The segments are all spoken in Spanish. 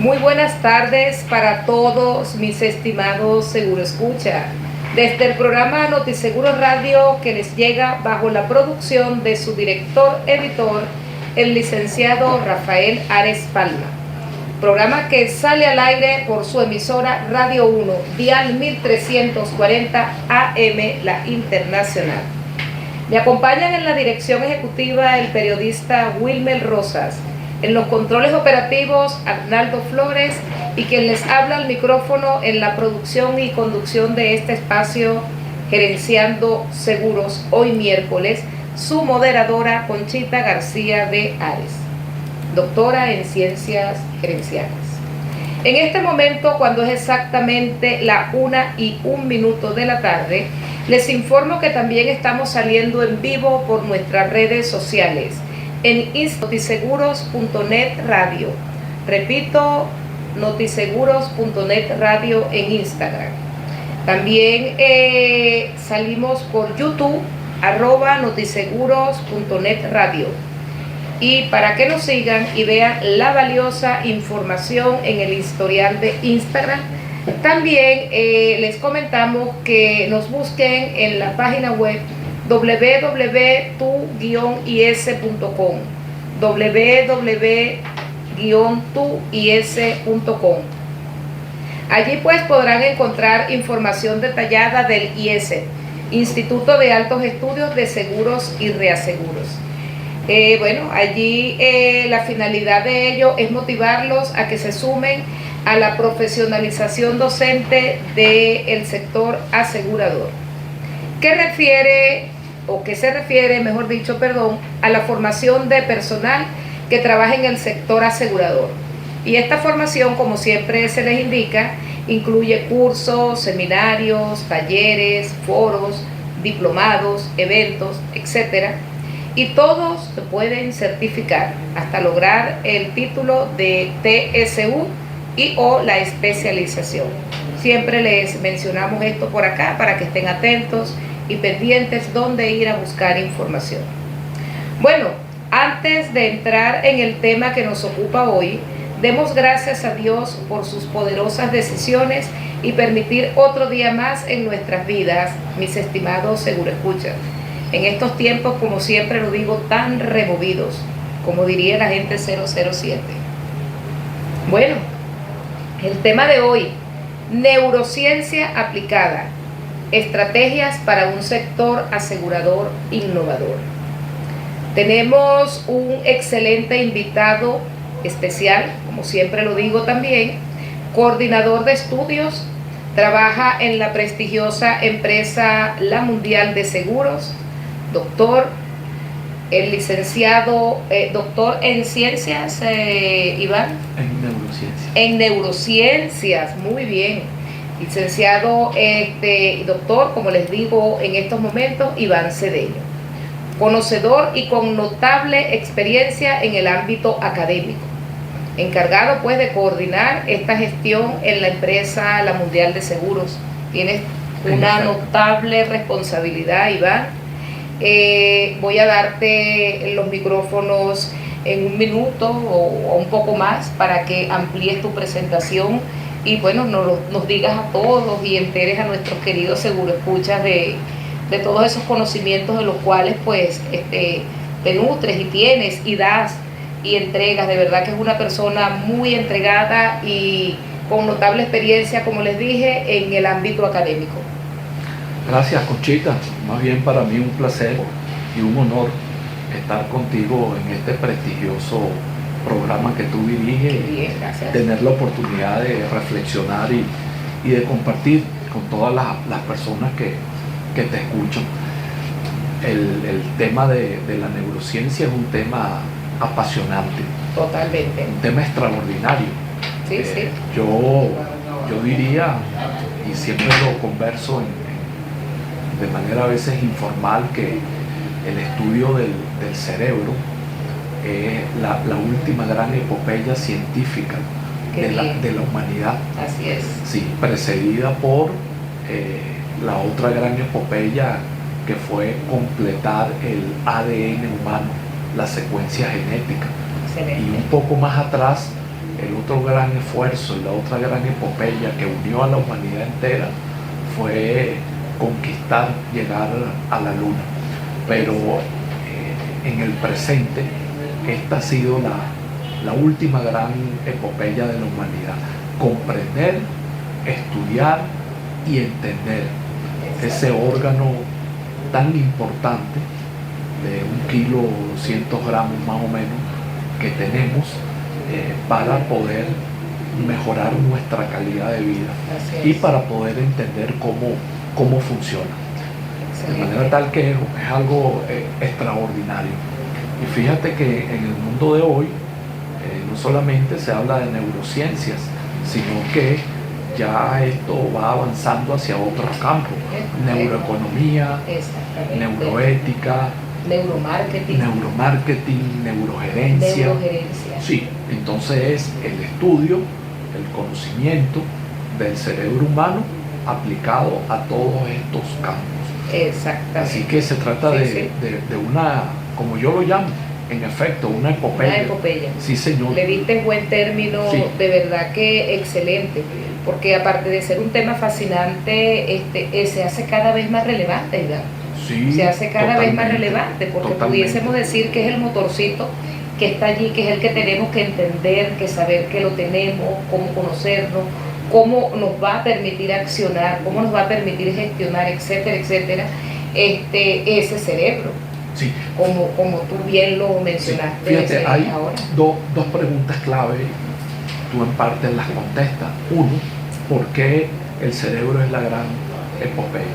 Muy buenas tardes para todos mis estimados Seguro Escucha. Desde el programa Notiseguro Radio, que les llega bajo la producción de su director editor, el licenciado Rafael Ares Palma. Programa que sale al aire por su emisora Radio 1, dial 1340 AM, la Internacional. Me acompañan en la dirección ejecutiva el periodista Wilmer Rosas, en los controles operativos Arnaldo Flores y quien les habla al micrófono en la producción y conducción de este espacio Gerenciando Seguros, hoy miércoles, su moderadora Conchita García de Ares, doctora en Ciencias Gerenciales. En este momento, cuando es exactamente la 1:01 de la tarde, les informo que también estamos saliendo en vivo por nuestras redes sociales, en notiseguros.net radio. Repito, notiseguros.net radio en Instagram. También salimos por YouTube, @notiseguros.net radio. Y para que nos sigan y vean la valiosa información en el historial de Instagram, también les comentamos que nos busquen en la página web www.tu-is.com, www-tu-is.com. Allí pues podrán encontrar información detallada del IES, Instituto de Altos Estudios de Seguros y Reaseguros. Allí la finalidad de ello es motivarlos a que se sumen a la profesionalización docente del sector asegurador. ¿Qué se refiere, a la formación de personal que trabaja en el sector asegurador? Y esta formación, como siempre se les indica, incluye cursos, seminarios, talleres, foros, diplomados, eventos, etc. Y todos se pueden certificar hasta lograr el título de TSU o la especialización. Siempre les mencionamos esto por acá para que estén atentos y pendientes dónde ir a buscar información. Bueno, antes de entrar en el tema que nos ocupa hoy, demos gracias a Dios por sus poderosas decisiones y permitir otro día más en nuestras vidas, mis estimados Seguro Escuchas. En estos tiempos, como siempre lo digo, tan removidos, como diría la gente 007. Bueno, el tema de hoy: neurociencia aplicada, estrategias para un sector asegurador innovador. Tenemos un excelente invitado especial, como siempre lo digo también, coordinador de estudios, trabaja en la prestigiosa empresa La Mundial de Seguros, doctor, el licenciado, doctor en ciencias, Iván. En neurociencias. En neurociencias, muy bien. Licenciado y doctor, como les digo en estos momentos, Iván Cedeño. Conocedor y con notable experiencia en el ámbito académico. Encargado pues de coordinar esta gestión en la empresa La Mundial de Seguros. Tienes una notable responsabilidad, Iván. Voy a darte los micrófonos en 1 minuto o un poco más para que amplíes tu presentación y bueno, nos digas a todos y enteres a nuestros queridos Seguro Escuchas de todos esos conocimientos de los cuales pues te nutres y tienes y das y entregas. De verdad que es una persona muy entregada y con notable experiencia, como les dije, en el ámbito académico. Gracias, Conchita. Más bien para mí un placer y un honor estar contigo en este prestigioso programa que tú diriges. Bien, gracias. Tener la oportunidad de reflexionar y de compartir con todas las personas que te escuchan. El tema de la neurociencia es un tema apasionante. Totalmente. Un tema extraordinario. Sí, sí. Yo diría, y siempre lo converso de manera a veces informal, que el estudio del cerebro es la última gran epopeya científica de la humanidad. Así es. Sí, precedida por la otra gran epopeya, que fue completar el ADN humano, la secuencia genética. Excelente. Y un poco más atrás, el otro gran esfuerzo y la otra gran epopeya que unió a la humanidad entera fue conquistar, llegar a la luna. Pero en el presente, esta ha sido la última gran epopeya de la humanidad. Comprender, estudiar y entender ese órgano tan importante de 1,2 gramos más o menos que tenemos para poder mejorar nuestra calidad de vida y para poder entender cómo funciona. De manera tal que es algo extraordinario. Y fíjate que en el mundo de hoy no solamente se habla de neurociencias, sino que ya esto va avanzando hacia otros campos: neuroeconomía, neuroética, neuromarketing, neurogerencia. Sí, entonces es el estudio, el conocimiento del cerebro humano aplicado a todos estos campos. Exactamente. Así que se trata de una, como yo lo llamo, en efecto, una epopeya. Una epopeya. Sí, señor. Le diste buen término, sí. De verdad que excelente, porque aparte de ser un tema fascinante, se hace cada vez más relevante, ¿verdad? Sí, se hace cada vez más relevante, porque pudiésemos decir que es el motorcito que está allí, que es el que tenemos que entender, que saber que lo tenemos, cómo conocernos, cómo nos va a permitir accionar, cómo nos va a permitir gestionar, etcétera, etcétera, ese cerebro. Sí. Como tú bien lo mencionaste. Sí. Fíjate, hay dos preguntas clave, tú en parte las contestas. Uno, ¿por qué el cerebro es la gran epopeya?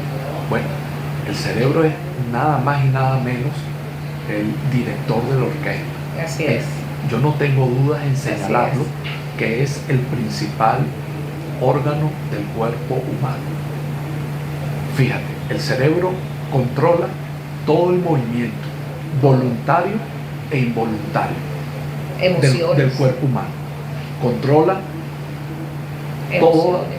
Bueno, el cerebro es nada más y nada menos el director de la orquesta. Así es. Yo no tengo dudas en señalarlo, que es el principal órgano del cuerpo humano. Fíjate, el cerebro controla todo el movimiento voluntario e involuntario del cuerpo humano. Controla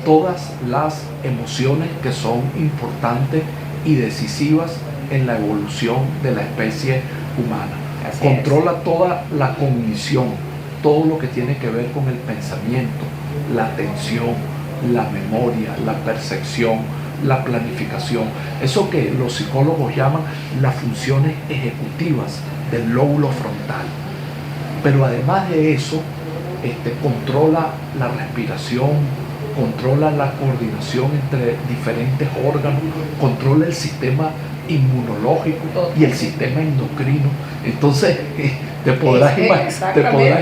todas las emociones que son importantes y decisivas en la evolución de la especie humana. Controla toda la cognición, todo lo que tiene que ver con el pensamiento, la atención, la memoria, la percepción, la planificación, eso que los psicólogos llaman las funciones ejecutivas del lóbulo frontal. Pero además de eso, controla la respiración, controla la coordinación entre diferentes órganos, controla el sistema inmunológico y el sistema endocrino. Entonces te podrás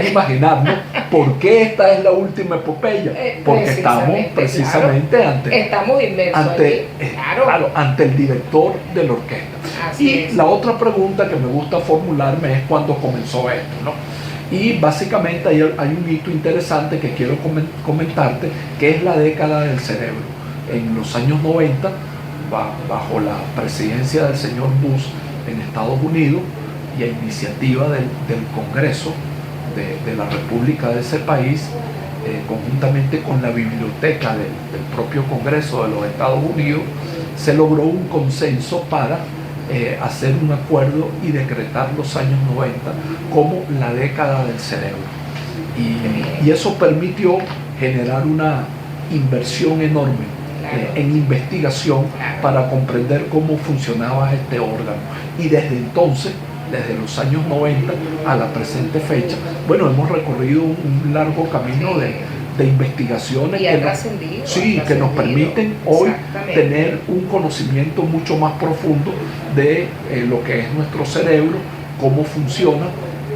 imaginar, ¿no? ¿Por qué esta es la última epopeya? Porque estamos precisamente ante el director de la orquesta. La otra pregunta que me gusta formularme es cuándo comenzó esto, ¿no? Y básicamente hay un hito interesante que quiero comentarte, que es la década del cerebro. En los años 90, bajo la presidencia del señor Bush en Estados Unidos y a iniciativa del Congreso de la República de ese país, conjuntamente con la biblioteca del propio Congreso de los Estados Unidos, se logró un consenso para hacer un acuerdo y decretar los años 90 como la década del cerebro. Y eso permitió generar una inversión enorme en investigación para comprender cómo funcionaba este órgano. Y desde entonces, desde los años 90 a la presente fecha, bueno, hemos recorrido un largo camino de investigaciones que nos permiten hoy tener un conocimiento mucho más profundo de lo que es nuestro cerebro, cómo funciona,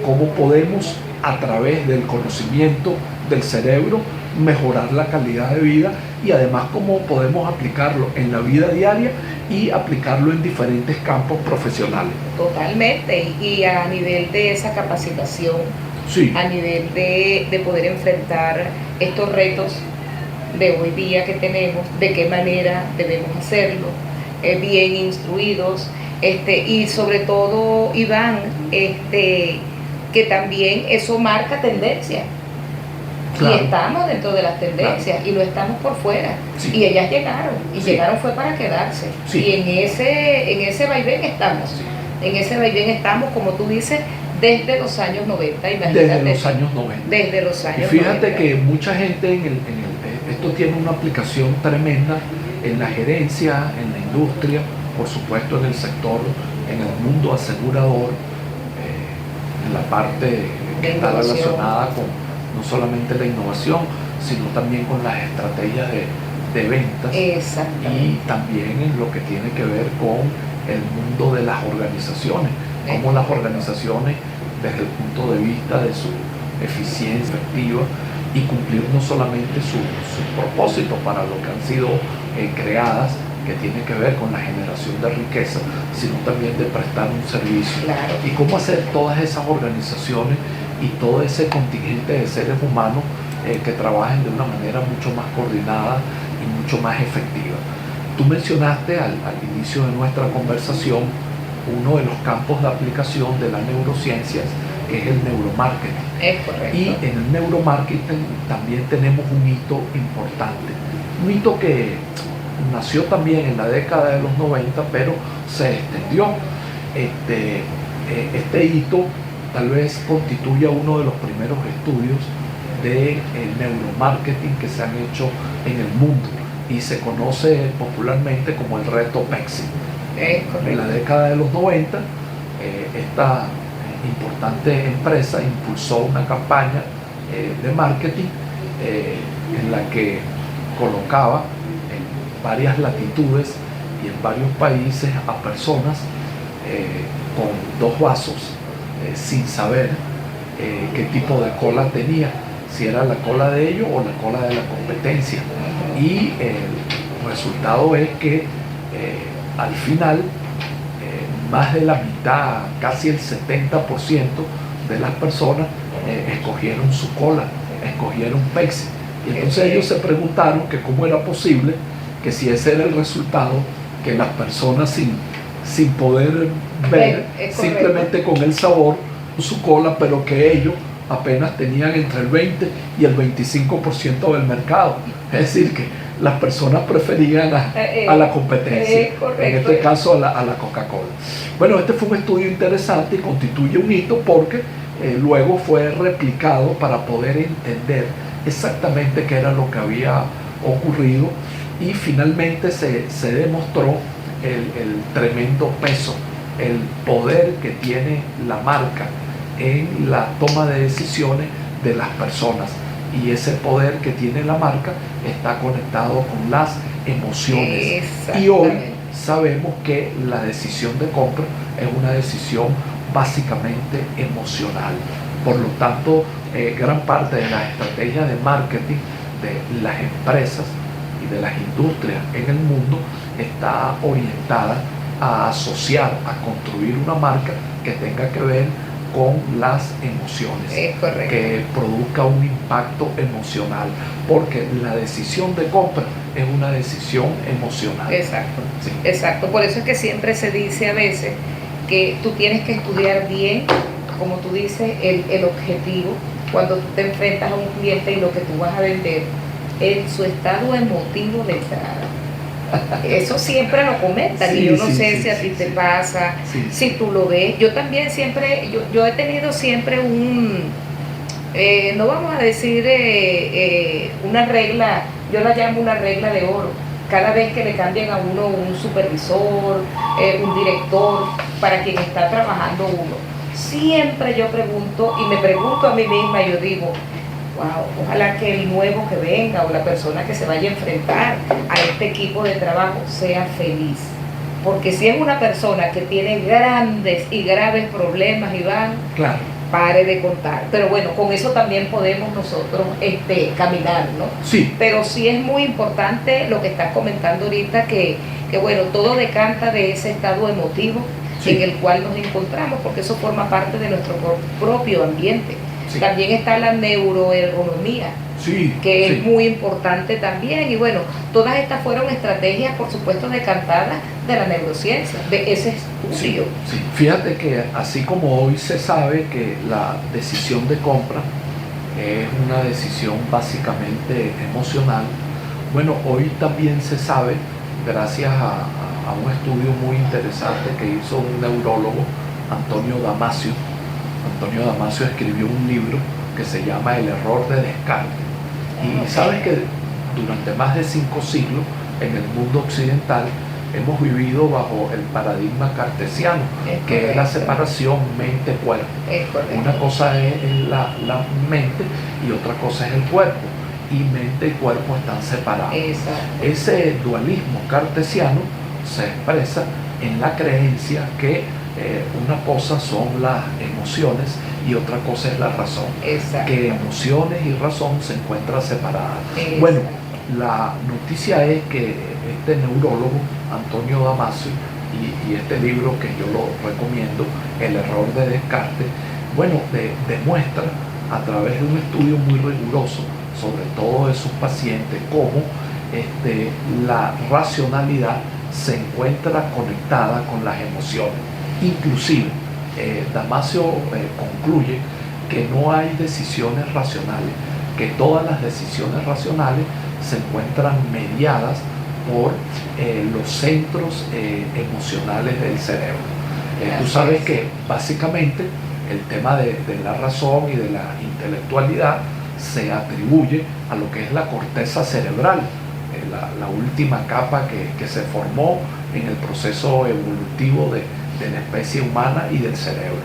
cómo podemos a través del conocimiento del cerebro mejorar la calidad de vida y además cómo podemos aplicarlo en la vida diaria y aplicarlo en diferentes campos profesionales. Totalmente, y a nivel de esa capacitación, sí, a nivel de poder enfrentar estos retos de hoy día que tenemos, de qué manera debemos hacerlo, bien instruidos, y sobre todo, Iván, que también eso marca tendencia. Claro. Y estamos dentro de las tendencias, claro, y no estamos por fuera. Sí. Y ellas llegaron, y sí, llegaron fue para quedarse. Sí. Y en ese vaivén estamos. Sí. En ese vaivén estamos, como tú dices, desde los años 90, imagínate. Desde los años 90. Desde los años 90. Y fíjate que mucha gente esto tiene una aplicación tremenda en la gerencia, en la industria, por supuesto en el sector, en el mundo asegurador, en la parte que está relacionada con no solamente la innovación, sino también con las estrategias de ventas y también en lo que tiene que ver con el mundo de las organizaciones, cómo las organizaciones desde el punto de vista de su eficiencia efectiva y cumplir no solamente sus propósitos para lo que han sido creadas, que tiene que ver con la generación de riqueza, sino también de prestar un servicio. Claro. Y cómo hacer todas esas organizaciones y todo ese contingente de seres humanos que trabajen de una manera mucho más coordinada y mucho más efectiva. Tú mencionaste al inicio de nuestra conversación uno de los campos de aplicación de las neurociencias, que es el neuromarketing. Es correcto. Y en el neuromarketing también tenemos un hito importante, un hito que nació también en la década de los 90, pero se extendió. Este hito tal vez constituya uno de los primeros estudios de neuromarketing que se han hecho en el mundo y se conoce popularmente como el reto PEXI. En la década de los 90, esta importante empresa impulsó una campaña de marketing en la que colocaba en varias latitudes y en varios países a personas con dos vasos sin saber qué tipo de cola tenía, si era la cola de ellos o la cola de la competencia. Y el resultado es que al final más de la mitad, casi el 70% de las personas escogieron su cola, escogieron Pepsi. Y entonces ellos se preguntaron que cómo era posible que, si ese era el resultado, que las personas sin poder ver, simplemente con el sabor, su cola, pero que ellos apenas tenían entre el 20 y el 25% del mercado. Es decir, que las personas preferían a la competencia, en este caso a la Coca-Cola. Bueno, este fue un estudio interesante y constituye un hito porque luego fue replicado para poder entender exactamente qué era lo que había ocurrido y finalmente se demostró el tremendo peso, el poder que tiene la marca en la toma de decisiones de las personas. Y ese poder que tiene la marca está conectado con las emociones. Y hoy sabemos que la decisión de compra es una decisión básicamente emocional. Por lo tanto, gran parte de las estrategias de marketing de las empresas y de las industrias en el mundo está orientada a asociar, a construir una marca que tenga que ver con las emociones, que produzca un impacto emocional, porque la decisión de compra es una decisión emocional. Exacto, sí. Exacto. Por eso es que siempre se dice a veces que tú tienes que estudiar bien, como tú dices, el objetivo, cuando tú te enfrentas a un cliente y lo que tú vas a vender, en su estado emotivo de entrada. Eso siempre lo comentan, y yo no sé si a ti te pasa, si tú lo ves. Yo también siempre, yo he tenido siempre no vamos a decir una regla, yo la llamo una regla de oro. Cada vez que le cambian a uno un supervisor, un director, para quien está trabajando uno, siempre yo pregunto, y me pregunto a mí misma, yo digo, wow, ojalá que el nuevo que venga o la persona que se vaya a enfrentar a este equipo de trabajo sea feliz. Porque si es una persona que tiene grandes y graves problemas, Iván, claro, pare de contar. Pero bueno, con eso también podemos nosotros caminar, ¿no? Sí. Pero sí es muy importante lo que estás comentando ahorita, que bueno, todo decanta de ese estado emotivo en el cual nos encontramos, porque eso forma parte de nuestro propio ambiente. Sí. También está la neuroergonomía, que es muy importante también. Y bueno, todas estas fueron estrategias, por supuesto, decantadas de la neurociencia, de ese estudio. Sí. Fíjate que así como hoy se sabe que la decisión de compra es una decisión básicamente emocional, bueno, hoy también se sabe, gracias a un estudio muy interesante que hizo un neurólogo, Antonio Damasio, Antonio Damasio escribió un libro que se llama El error de Descartes. Y sabes que durante más de 5 siglos en el mundo occidental hemos vivido bajo el paradigma cartesiano, que es la separación mente-cuerpo. Una cosa es la mente y otra cosa es el cuerpo, y mente y cuerpo están separados. Exacto. Ese dualismo cartesiano se expresa en la creencia que una cosa son las emociones y otra cosa es la razón. Exacto. Que emociones y razón se encuentran separadas. Exacto. Bueno, la noticia es que este neurólogo, Antonio Damasio, y este libro que yo lo recomiendo, El error de Descartes, bueno, demuestra a través de un estudio muy riguroso sobre todo de sus pacientes cómo la racionalidad se encuentra conectada con las emociones. Inclusive, Damasio concluye que no hay decisiones racionales, que todas las decisiones racionales se encuentran mediadas por los centros emocionales del cerebro. Tú sabes que básicamente el tema de la razón y de la intelectualidad se atribuye a lo que es la corteza cerebral, la última capa que se formó en el proceso evolutivo de la especie humana y del cerebro.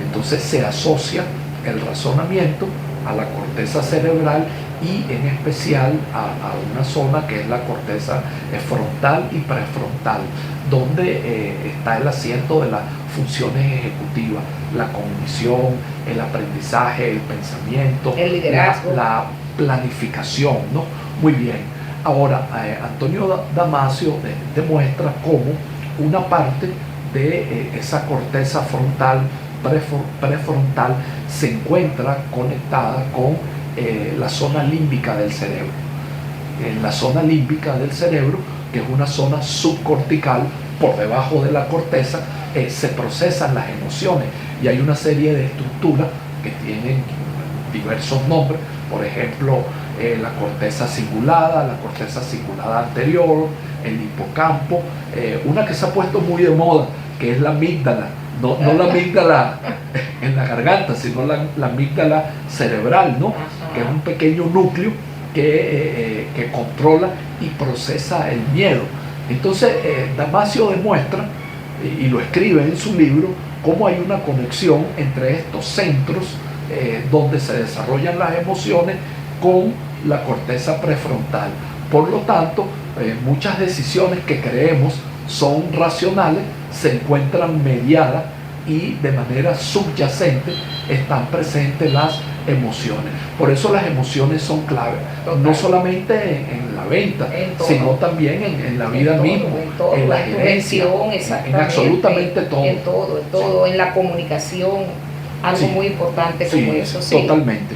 Entonces se asocia el razonamiento a la corteza cerebral y en especial a una zona que es la corteza frontal y prefrontal, donde está el asiento de las funciones ejecutivas, la cognición, el aprendizaje, el pensamiento, el liderazgo, la planificación, ¿no? Muy bien. Ahora, Antonio Damasio demuestra cómo una parte de esa corteza frontal, prefrontal, se encuentra conectada con la zona límbica del cerebro. En la zona límbica del cerebro, que es una zona subcortical, por debajo de la corteza, se procesan las emociones y hay una serie de estructuras que tienen diversos nombres, por ejemplo, la corteza cingulada, la corteza cingulada anterior, el hipocampo, una que se ha puesto muy de moda, que es la amígdala, no la amígdala en la garganta, sino la amígdala cerebral, ¿no? Que es un pequeño núcleo que controla y procesa el miedo. Entonces, Damasio demuestra, y lo escribe en su libro, cómo hay una conexión entre estos centros donde se desarrollan las emociones con la corteza prefrontal. Por lo tanto, muchas decisiones que creemos son racionales se encuentran mediadas y de manera subyacente están presentes las emociones. Por eso las emociones son clave, no solamente en la venta, sino también en la vida misma, en la gerencia, en absolutamente todo. En todo, en la comunicación, algo muy importante como eso. Sí. Totalmente.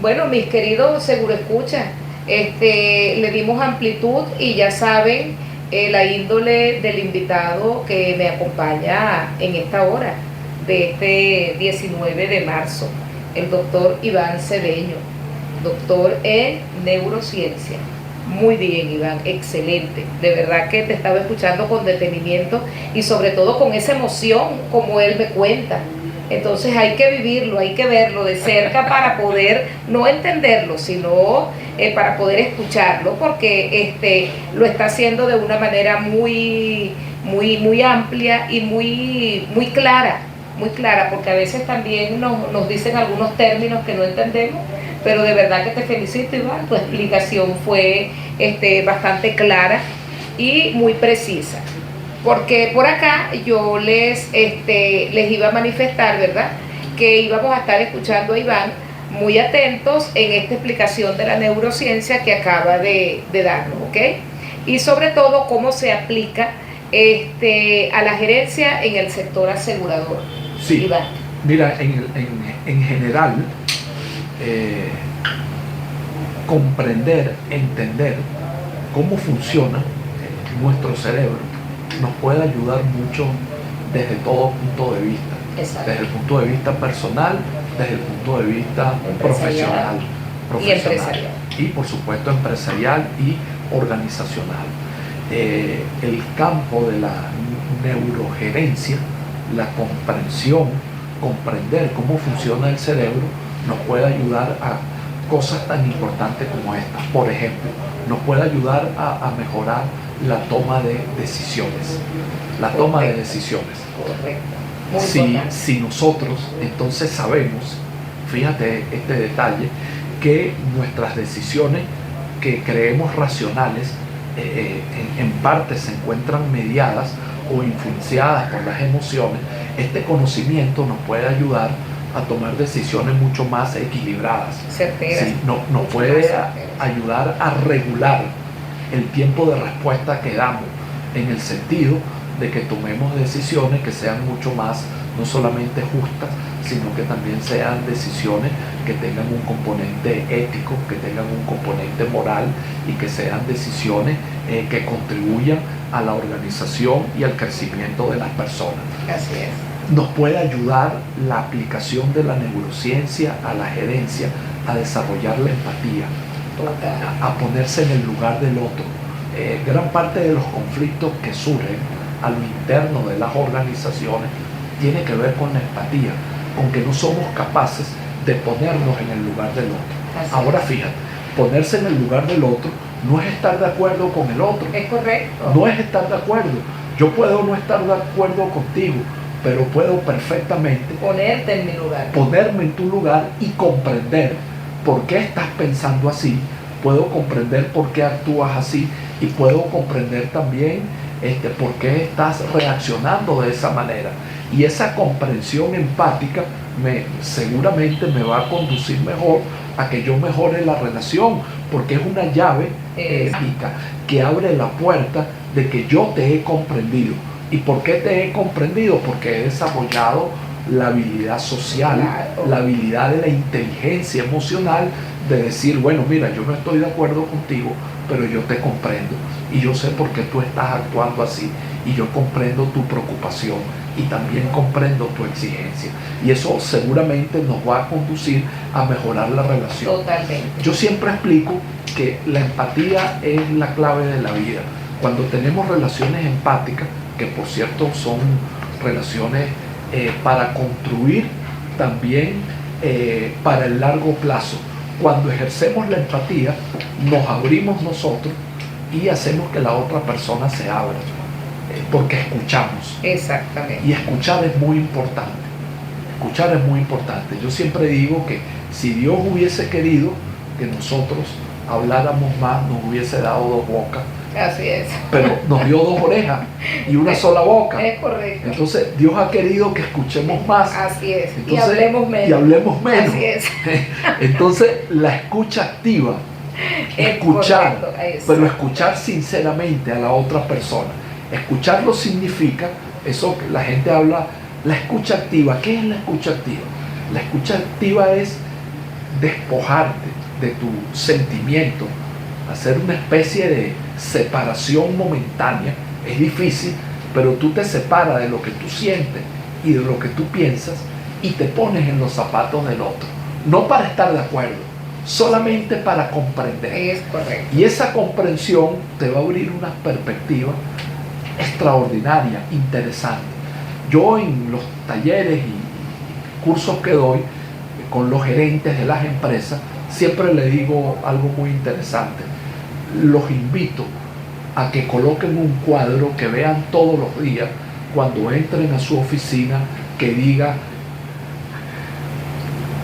Bueno, mis queridos Seguro Escucha, le dimos amplitud y ya saben la índole del invitado que me acompaña en esta hora de este 19 de marzo, el doctor Iván Cedeño, doctor en neurociencia. Muy bien, Iván, excelente. De verdad que te estaba escuchando con detenimiento y sobre todo con esa emoción como él me cuenta. Entonces hay que vivirlo, hay que verlo de cerca para poder no entenderlo, sino para poder escucharlo, porque lo está haciendo de una manera muy amplia y muy clara, porque a veces también nos dicen algunos términos que no entendemos, pero de verdad que te felicito, Iván, tu explicación fue bastante clara y muy precisa. Porque por acá yo les iba a manifestar, ¿verdad?, que íbamos a estar escuchando a Iván muy atentos en esta explicación de la neurociencia que acaba de darnos, ¿ok? Y sobre todo cómo se aplica a la gerencia en el sector asegurador. Sí, Iván. Mira, en general, comprender, entender cómo funciona nuestro cerebro nos puede ayudar mucho desde todo punto de vista. Exacto. Desde el punto de vista personal, desde el punto de vista profesional y por supuesto empresarial y organizacional. El campo de la neurogerencia, la comprensión comprender cómo funciona el cerebro nos puede ayudar a cosas tan importantes como estas. Por ejemplo, nos puede ayudar a mejorar la toma de decisiones. La toma de decisiones. Correcto. Si nosotros entonces sabemos, fíjate este detalle, que nuestras decisiones que creemos racionales en parte se encuentran mediadas o influenciadas por las emociones, este conocimiento nos puede ayudar a tomar decisiones mucho más equilibradas. Certeras. Sí, nos puede ayudar a regular el tiempo de respuesta que damos, en el sentido de que tomemos decisiones que sean mucho más, no solamente justas, sino que también sean decisiones que tengan un componente ético, que tengan un componente moral y que sean decisiones que contribuyan a la organización y al crecimiento de las personas. Así es. Nos puede ayudar la aplicación de la neurociencia a la gerencia, a desarrollar la empatía, a ponerse en el lugar del otro. Gran parte de los conflictos que surgen a lo interno de las organizaciones tiene que ver con la empatía, con que no somos capaces de ponernos en el lugar del otro. Ahora fíjate, ponerse en el lugar del otro no es estar de acuerdo con el otro. Es correcto. No es estar de acuerdo. Yo puedo no estar de acuerdo contigo, pero puedo perfectamente ponerte en mi lugar. Ponerme en tu lugar y comprender por qué estás pensando así. Puedo comprender por qué actúas así y puedo comprender también por qué estás reaccionando de esa manera. Y esa comprensión empática seguramente me va a conducir mejor a que yo mejore la relación, porque es una llave ética que abre la puerta de que yo te he comprendido. ¿Y por qué te he comprendido? Porque he desarrollado la habilidad social, claro, la habilidad de la inteligencia emocional de decir, bueno, mira, yo no estoy de acuerdo contigo, pero yo te comprendo y yo sé por qué tú estás actuando así y yo comprendo tu preocupación y también comprendo tu exigencia, y eso seguramente nos va a conducir a mejorar la relación. Totalmente. Yo siempre explico que la empatía es la clave de la vida. Cuando tenemos relaciones empáticas, que por cierto son relaciones para construir también para el largo plazo, cuando ejercemos la empatía nos abrimos nosotros y hacemos que la otra persona se abra, porque escuchamos. Exactamente. Y escuchar es muy importante. Escuchar es muy importante. Yo siempre digo que si Dios hubiese querido que nosotros habláramos más, nos hubiese dado dos bocas. Así es. Pero nos dio dos orejas y una sola boca. Es correcto. Entonces Dios ha querido que escuchemos más. Así es. Entonces, y hablemos menos. Y hablemos menos. Así es. Entonces la escucha activa, escuchar, pero escuchar sinceramente a la otra persona. Escucharlo significa, eso que la gente habla, la escucha activa. ¿Qué es la escucha activa? La escucha activa es despojarte de tu sentimiento, hacer una especie de separación momentánea. Es difícil, pero tú te separas de lo que tú sientes y de lo que tú piensas y te pones en los zapatos del otro, no para estar de acuerdo, solamente para comprender. Es correcto. Y esa comprensión te va a abrir una perspectiva extraordinaria, interesante. Yo en los talleres y cursos que doy con los gerentes de las empresas siempre le digo algo muy interesante. Los invito a que coloquen un cuadro que vean todos los días cuando entren a su oficina, que diga: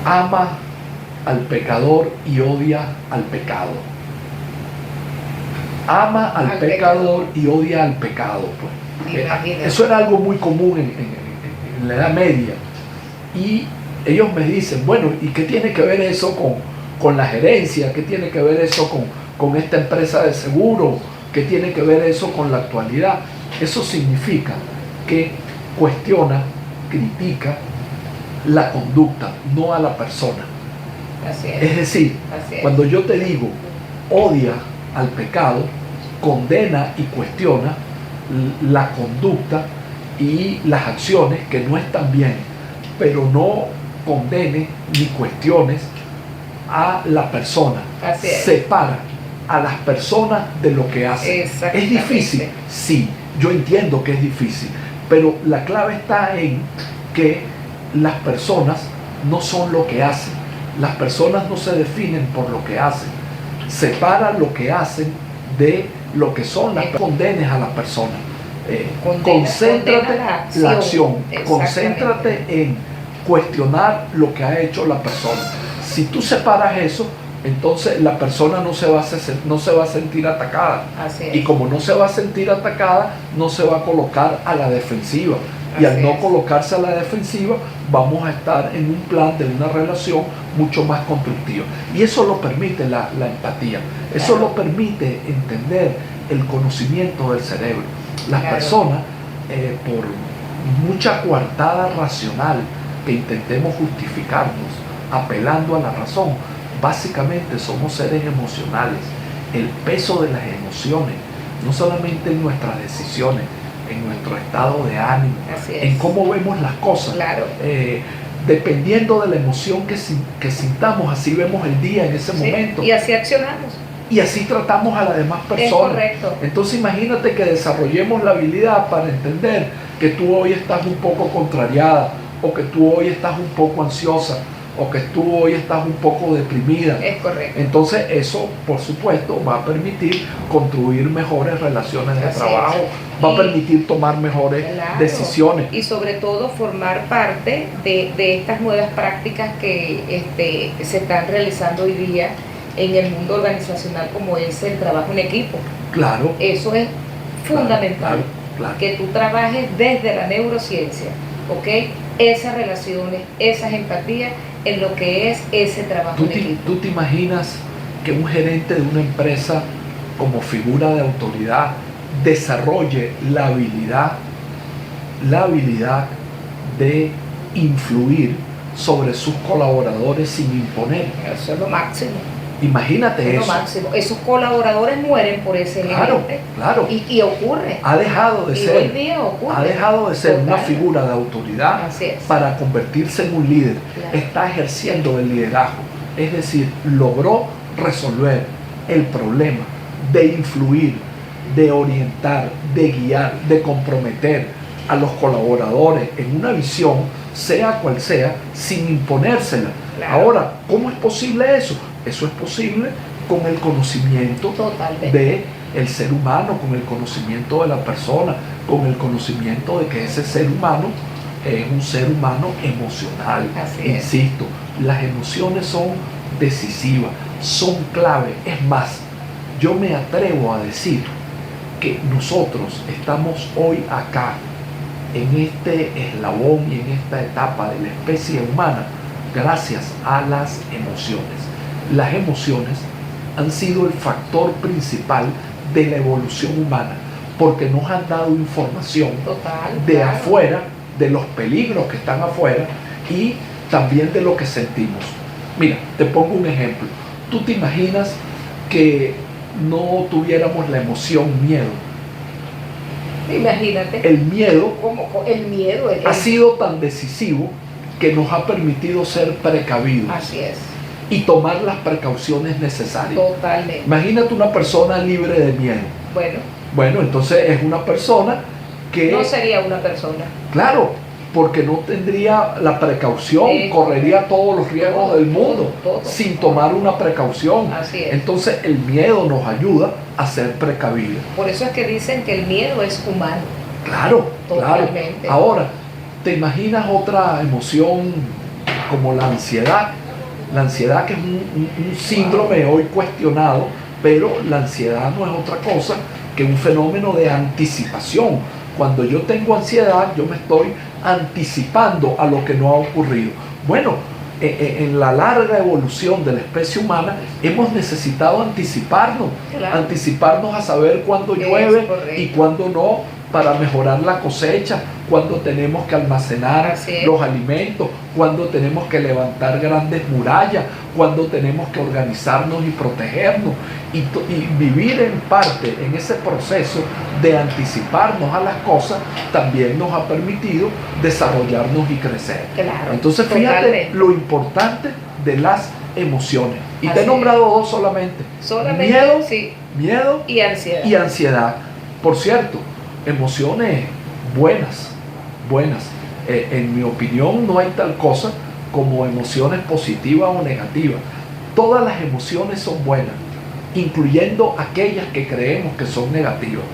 ama al pecador y odia al pecado. Ama al pecador y odia al pecado. Pues. Eso era algo muy común en la Edad Media. Y ellos me dicen, bueno, ¿y qué tiene que ver eso con la gerencia? ¿Qué tiene que ver eso con esta empresa de seguro? ¿Qué tiene que ver eso con la actualidad? Eso significa que cuestiona, critica la conducta, no a la persona. Así es. Es decir, cuando yo te digo odia al pecado, condena y cuestiona la conducta y las acciones que no están bien, pero no condenes ni cuestiones a la persona. Así es. Separa a las personas de lo que hacen. ¿Es difícil? Sí, yo entiendo que es difícil, pero la clave está en que las personas no son lo que hacen. Las personas no se definen por lo que hacen. Separa lo que hacen de lo que son. Las condenes a las personas. Concéntrate en la acción. Concéntrate en cuestionar lo que ha hecho la persona. Si tú separas eso, entonces la persona no se va a sentir atacada. Y como no se va a sentir atacada, no se va a colocar a la defensiva. Y al no colocarse a la defensiva, vamos a estar en un plan de una relación mucho más constructiva. Y eso lo permite la empatía. Eso lo permite entender el conocimiento del cerebro. Las personas, por mucha coartada racional que intentemos justificarnos, apelando a la razón, básicamente somos seres emocionales. El peso de las emociones, no solamente en nuestras decisiones, en nuestro estado de ánimo, en cómo vemos las cosas. Dependiendo de la emoción que sintamos, así vemos el día en ese momento. Y así accionamos. Y así tratamos a las demás personas. Es correcto. Entonces imagínate que desarrollemos la habilidad para entender que tú hoy estás un poco contrariada, o que tú hoy estás un poco ansiosa, o que tú hoy estás un poco deprimida. Es correcto. Entonces eso, por supuesto, va a permitir construir mejores relaciones de trabajo, va a permitir tomar mejores decisiones. Y sobre todo formar parte de estas nuevas prácticas que se están realizando hoy día en el mundo organizacional, como es el trabajo en equipo. Claro. Eso es fundamental. Claro. Que tú trabajes desde la neurociencia, ¿ok? Esas relaciones, esas empatías en lo que es ese trabajo en equipo. ¿Tú te imaginas que un gerente de una empresa como figura de autoridad desarrolle la habilidad de influir sobre sus colaboradores sin imponer? Eso es lo máximo. Imagínate eso. Lo máximo. Esos colaboradores mueren por ese gerente. Claro. Y ocurre. Ha dejado de ser. Hoy día ocurre. Ha dejado de ser una figura de autoridad para convertirse en un líder. Claro. Está ejerciendo el liderazgo. Es decir, logró resolver el problema de influir, de orientar, de guiar, de comprometer a los colaboradores en una visión, sea cual sea, sin imponérsela. Claro. Ahora, ¿cómo es posible eso? Eso es posible con el conocimiento del ser humano, con el conocimiento de la persona, con el conocimiento de que ese ser humano es un ser humano emocional. Insisto, las emociones son decisivas, son clave. Es más, yo me atrevo a decir que nosotros estamos hoy acá, en este eslabón y en esta etapa de la especie humana, gracias a las emociones. Las emociones han sido el factor principal de la evolución humana, porque nos han dado información afuera, de los peligros que están afuera y también de lo que sentimos. Mira, te pongo un ejemplo. ¿Tú te imaginas que no tuviéramos la emoción miedo? Imagínate. El miedo, ha sido tan decisivo que nos ha permitido ser precavidos. Así es. Y tomar las precauciones necesarias. Totalmente. Imagínate una persona libre de miedo. Bueno, entonces es una persona que... No sería una persona. Claro, porque no tendría la precaución, correría todos los riesgos del mundo sin tomar una precaución. Así es. Entonces el miedo nos ayuda a ser precavidos. Por eso es que dicen que el miedo es humano. Claro, totalmente. Claro. Ahora, ¿te imaginas otra emoción como la ansiedad? La ansiedad, que es un síndrome hoy cuestionado, pero la ansiedad no es otra cosa que un fenómeno de anticipación. Cuando yo tengo ansiedad, yo me estoy anticipando a lo que no ha ocurrido. Bueno, en la larga evolución de la especie humana hemos necesitado anticiparnos, anticiparnos a saber cuándo llueve y cuándo no, para mejorar la cosecha, cuando tenemos que almacenar los alimentos, cuando tenemos que levantar grandes murallas, cuando tenemos que organizarnos y protegernos y vivir en parte en ese proceso de anticiparnos a las cosas también nos ha permitido desarrollarnos y crecer. Claro, entonces fíjate lo importante de las emociones. Y te he nombrado dos solamente. Miedo y ansiedad. Por cierto, emociones buenas. En mi opinión, no hay tal cosa como emociones positivas o negativas. Todas las emociones son buenas, incluyendo aquellas que creemos que son negativas.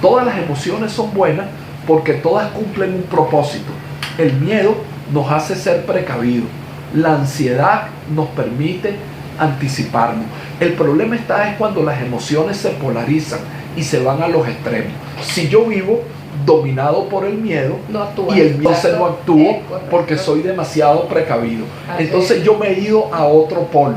Todas las emociones son buenas porque todas cumplen un propósito. El miedo nos hace ser precavidos. La ansiedad nos permite anticiparnos. El problema es cuando las emociones se polarizan y se van a los extremos. Si yo vivo dominado por el miedo, no actúa, y el miedo no actúo porque soy demasiado precavido, entonces yo me he ido a otro polo.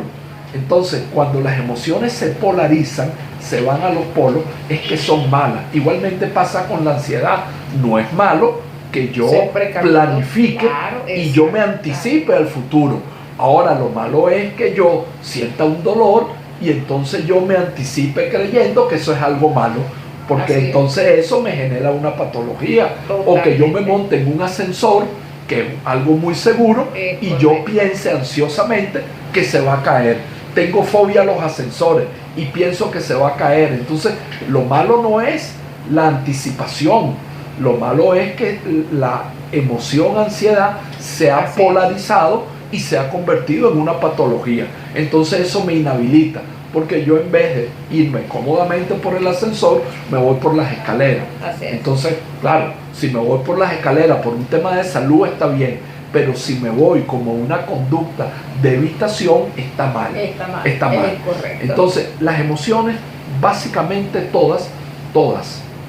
Entonces, cuando las emociones se polarizan, se van a los polos, es que son malas. Igualmente pasa con la ansiedad. No es malo que yo planifique, claro, y yo me anticipe al futuro. Ahora, lo malo es que yo sienta un dolor y entonces yo me anticipe creyendo que eso es algo malo, porque entonces eso me genera una patología. Totalmente. O que yo me monte en un ascensor, que es algo muy seguro, y yo piense ansiosamente que se va a caer. Tengo fobia a los ascensores y pienso que se va a caer. Entonces, lo malo no es la anticipación, lo malo es que la emoción ansiedad se ha polarizado y se ha convertido en una patología. Entonces eso me inhabilita, porque yo, en vez de irme cómodamente por el ascensor, me voy por las escaleras. Entonces, claro, si me voy por las escaleras por un tema de salud, está bien. Pero si me voy como una conducta de evitación, está mal. Está mal. Entonces, las emociones, básicamente todas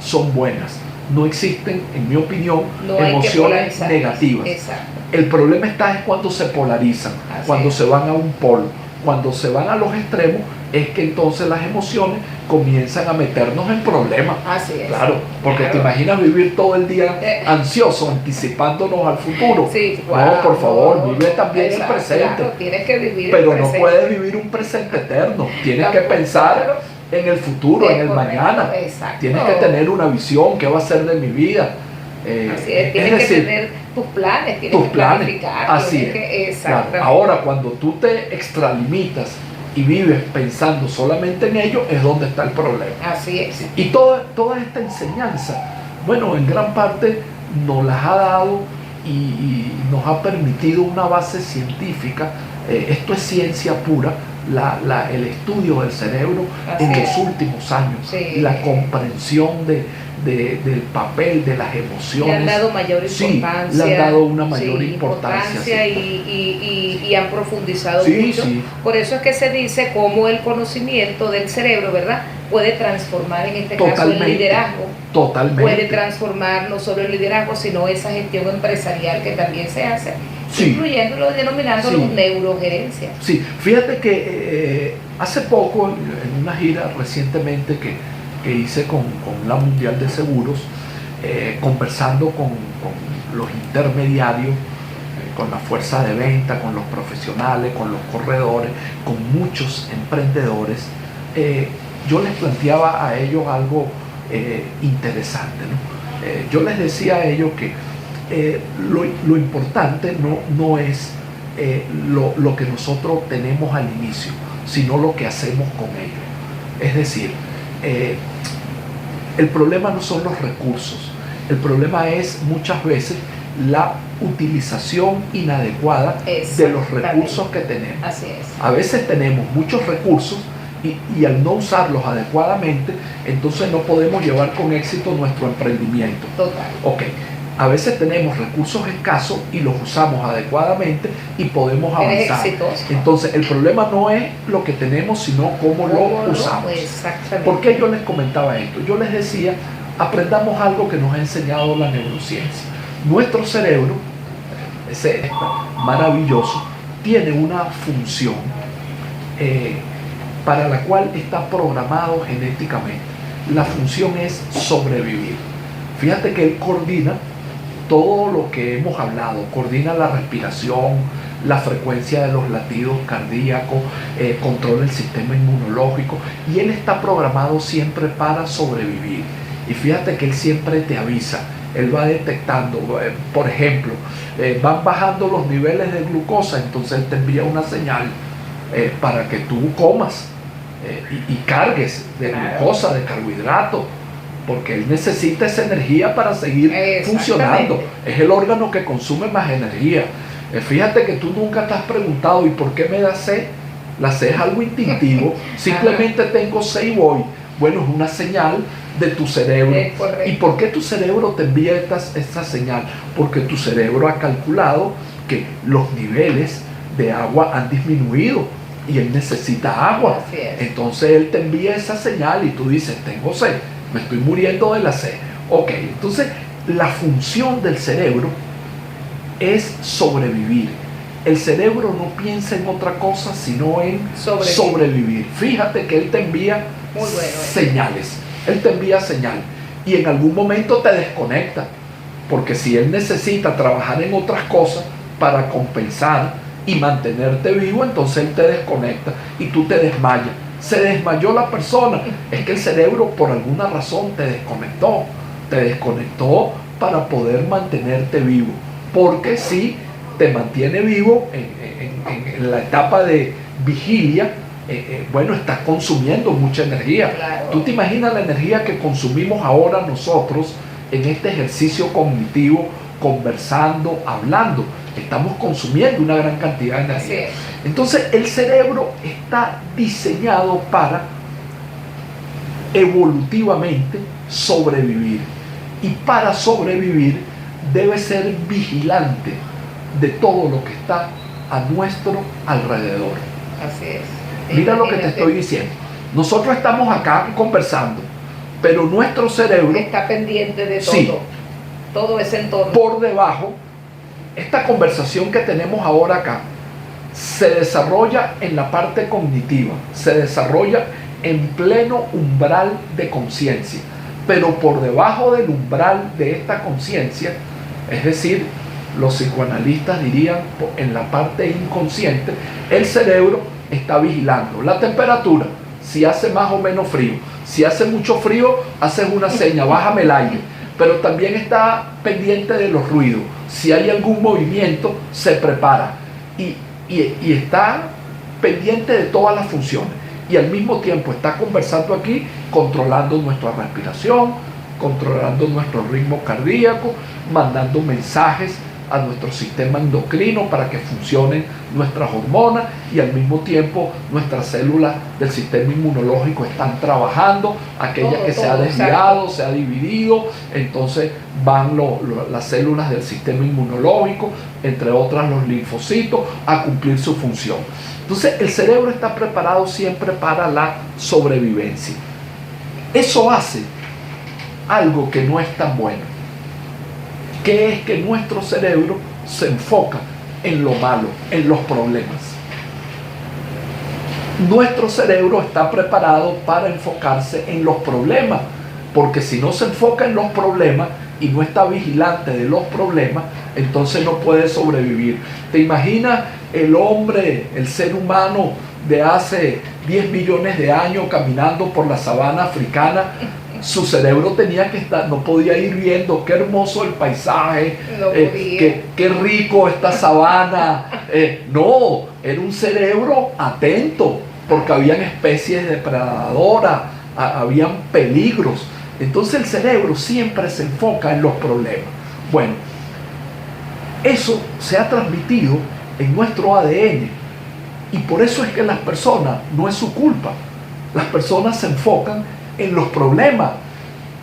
son buenas. No existen, en mi opinión, emociones negativas. Exacto. El problema es cuando se polarizan, cuando se van a un polo. Cuando se van a los extremos, es que entonces las emociones comienzan a meternos en problemas. Así es. Claro, porque te imaginas vivir todo el día ansioso, anticipándonos al futuro. Sí, no, por favor, vive también el presente. Claro, tienes que vivir pero el presente. No puedes vivir un presente eterno. Tienes que pensar en el futuro, en el mañana. Exacto. Tienes que tener una visión, ¿qué va a ser de mi vida? Así es, tienes que tener tus planes, tienes que planificar. Así es. Claro. Ahora, cuando tú te extralimitas y vives pensando solamente en ello, es donde está el problema. Así es. Y toda esta enseñanza, bueno, en gran parte nos las ha dado y nos ha permitido una base científica. Esto es ciencia pura, el estudio del cerebro en los últimos años, la comprensión del papel de las emociones. Le han dado mayor importancia. Le han dado una mayor importancia. Y han profundizado mucho. Por eso es que se dice cómo el conocimiento del cerebro, ¿verdad?, puede transformar, en este caso, el liderazgo. Totalmente. Puede transformar no solo el liderazgo, sino esa gestión empresarial que también se hace, incluyéndolo, denominándolo neurogerencia. Sí, fíjate que hace poco, en una gira recientemente que hice con la Mundial de Seguros, conversando con los intermediarios, con la fuerza de venta, con los profesionales, con los corredores, con muchos emprendedores, yo les planteaba a ellos algo interesante, ¿no? Yo les decía a ellos que lo importante no es lo que nosotros tenemos al inicio, sino lo que hacemos con ellos. Es decir, el problema no son los recursos, el problema es muchas veces la utilización inadecuada de los recursos que tenemos. Así es. A veces tenemos muchos recursos y al no usarlos adecuadamente, entonces no podemos llevar con éxito nuestro emprendimiento. Total. Ok. A veces tenemos recursos escasos y los usamos adecuadamente y podemos avanzar. Entonces, el problema no es lo que tenemos, sino cómo lo usamos. Exactamente. ¿Por qué yo les comentaba esto? Yo les decía, aprendamos algo que nos ha enseñado la neurociencia. Nuestro cerebro, ese maravilloso, tiene una función para la cual está programado genéticamente. La función es sobrevivir. Fíjate que él coordina todo lo que hemos hablado, coordina la respiración, la frecuencia de los latidos cardíacos, controla el sistema inmunológico, y él está programado siempre para sobrevivir. Y fíjate que él siempre te avisa, él va detectando, por ejemplo, van bajando los niveles de glucosa, entonces él te envía una señal para que tú comas y cargues de glucosa, de carbohidratos. porque él necesita esa energía para seguir funcionando. Es el órgano que consume más energía. Fíjate que tú nunca te has preguntado, ¿y por qué me da sed? La sed es algo instintivo, simplemente tengo sed y voy. Bueno, es una señal de tu cerebro. ¿Y por qué tu cerebro te envía esta señal? Porque tu cerebro ha calculado que los niveles de agua han disminuido y él necesita agua. Entonces él te envía esa señal y tú dices, tengo sed, me estoy muriendo de la sed. Ok, entonces la función del cerebro es sobrevivir. El cerebro no piensa en otra cosa sino en sobrevivir. Fíjate que él te envía señales. Él te envía señales. Y en algún momento te desconecta. Porque si él necesita trabajar en otras cosas para compensar y mantenerte vivo, entonces él te desconecta y tú te desmayas. Se desmayó la persona. Es que el cerebro por alguna razón te desconectó. Te desconectó para poder mantenerte vivo. Porque si te mantiene vivo en la etapa de vigilia, bueno, estás consumiendo mucha energía. Claro. Tú te imaginas la energía que consumimos ahora nosotros en este ejercicio cognitivo, conversando, hablando. Estamos consumiendo una gran cantidad de energía. Entonces el cerebro está diseñado para evolutivamente sobrevivir. Y para sobrevivir debe ser vigilante de todo lo que está a nuestro alrededor. Así es. Mira lo que te estoy diciendo. Nosotros estamos acá conversando, pero nuestro cerebro está pendiente de todo. Sí, todo ese entorno. Por debajo, esta conversación que tenemos ahora acá se desarrolla en la parte cognitiva, se desarrolla en pleno umbral de conciencia, pero por debajo del umbral de esta conciencia, es decir, los psicoanalistas dirían en la parte inconsciente, el cerebro está vigilando la temperatura, si hace más o menos frío. Si hace mucho frío, haces una seña, bájame el aire. Pero también está pendiente de los ruidos. Si hay algún movimiento, se prepara. Y está pendiente de todas las funciones. Y al mismo tiempo está conversando aquí, controlando nuestra respiración, controlando nuestro ritmo cardíaco, mandando mensajes a nuestro sistema endocrino para que funcionen nuestras hormonas, y al mismo tiempo nuestras células del sistema inmunológico están trabajando, aquella que se ha desviado, se ha dividido, entonces van las células del sistema inmunológico, entre otras los linfocitos, a cumplir su función. Entonces el cerebro está preparado siempre para la sobrevivencia. Eso hace algo que no es tan bueno, que es que nuestro cerebro se enfoca en lo malo, en los problemas. Nuestro cerebro está preparado para enfocarse en los problemas, porque si no se enfoca en los problemas y no está vigilante de los problemas, entonces no puede sobrevivir. ¿Te imaginas el hombre, el ser humano de hace 10 millones de años caminando por la sabana africana? Su cerebro tenía que estar, no podía ir viendo qué hermoso el paisaje, qué rico esta sabana. No, era un cerebro atento, porque habían especies depredadoras, habían peligros. Entonces el cerebro siempre se enfoca en los problemas. Bueno, eso se ha transmitido en nuestro ADN, y por eso es que las personas, no es su culpa, las personas se enfocan en los problemas,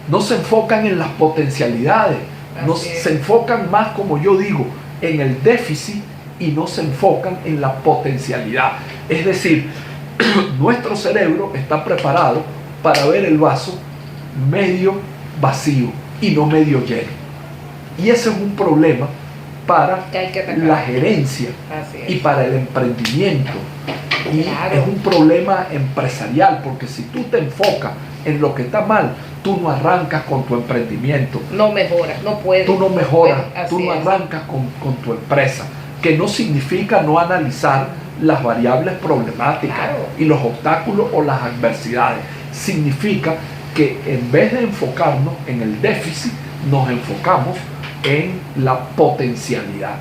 no se enfocan en las potencialidades, no se enfocan más, como yo digo, en el déficit, y no se enfocan en la potencialidad. Es decir, nuestro cerebro está preparado para ver el vaso medio vacío y no medio lleno. Y ese es un problema para la gerencia y para el emprendimiento. Y es un problema empresarial, porque si tú te enfocas en lo que está mal, tú no arrancas con tu emprendimiento. No mejoras, no puedes. Tú no mejoras, tú no arrancas con tu empresa, que no significa no analizar las variables problemáticas y los obstáculos o las adversidades. Significa que en vez de enfocarnos en el déficit, nos enfocamos en la potencialidad.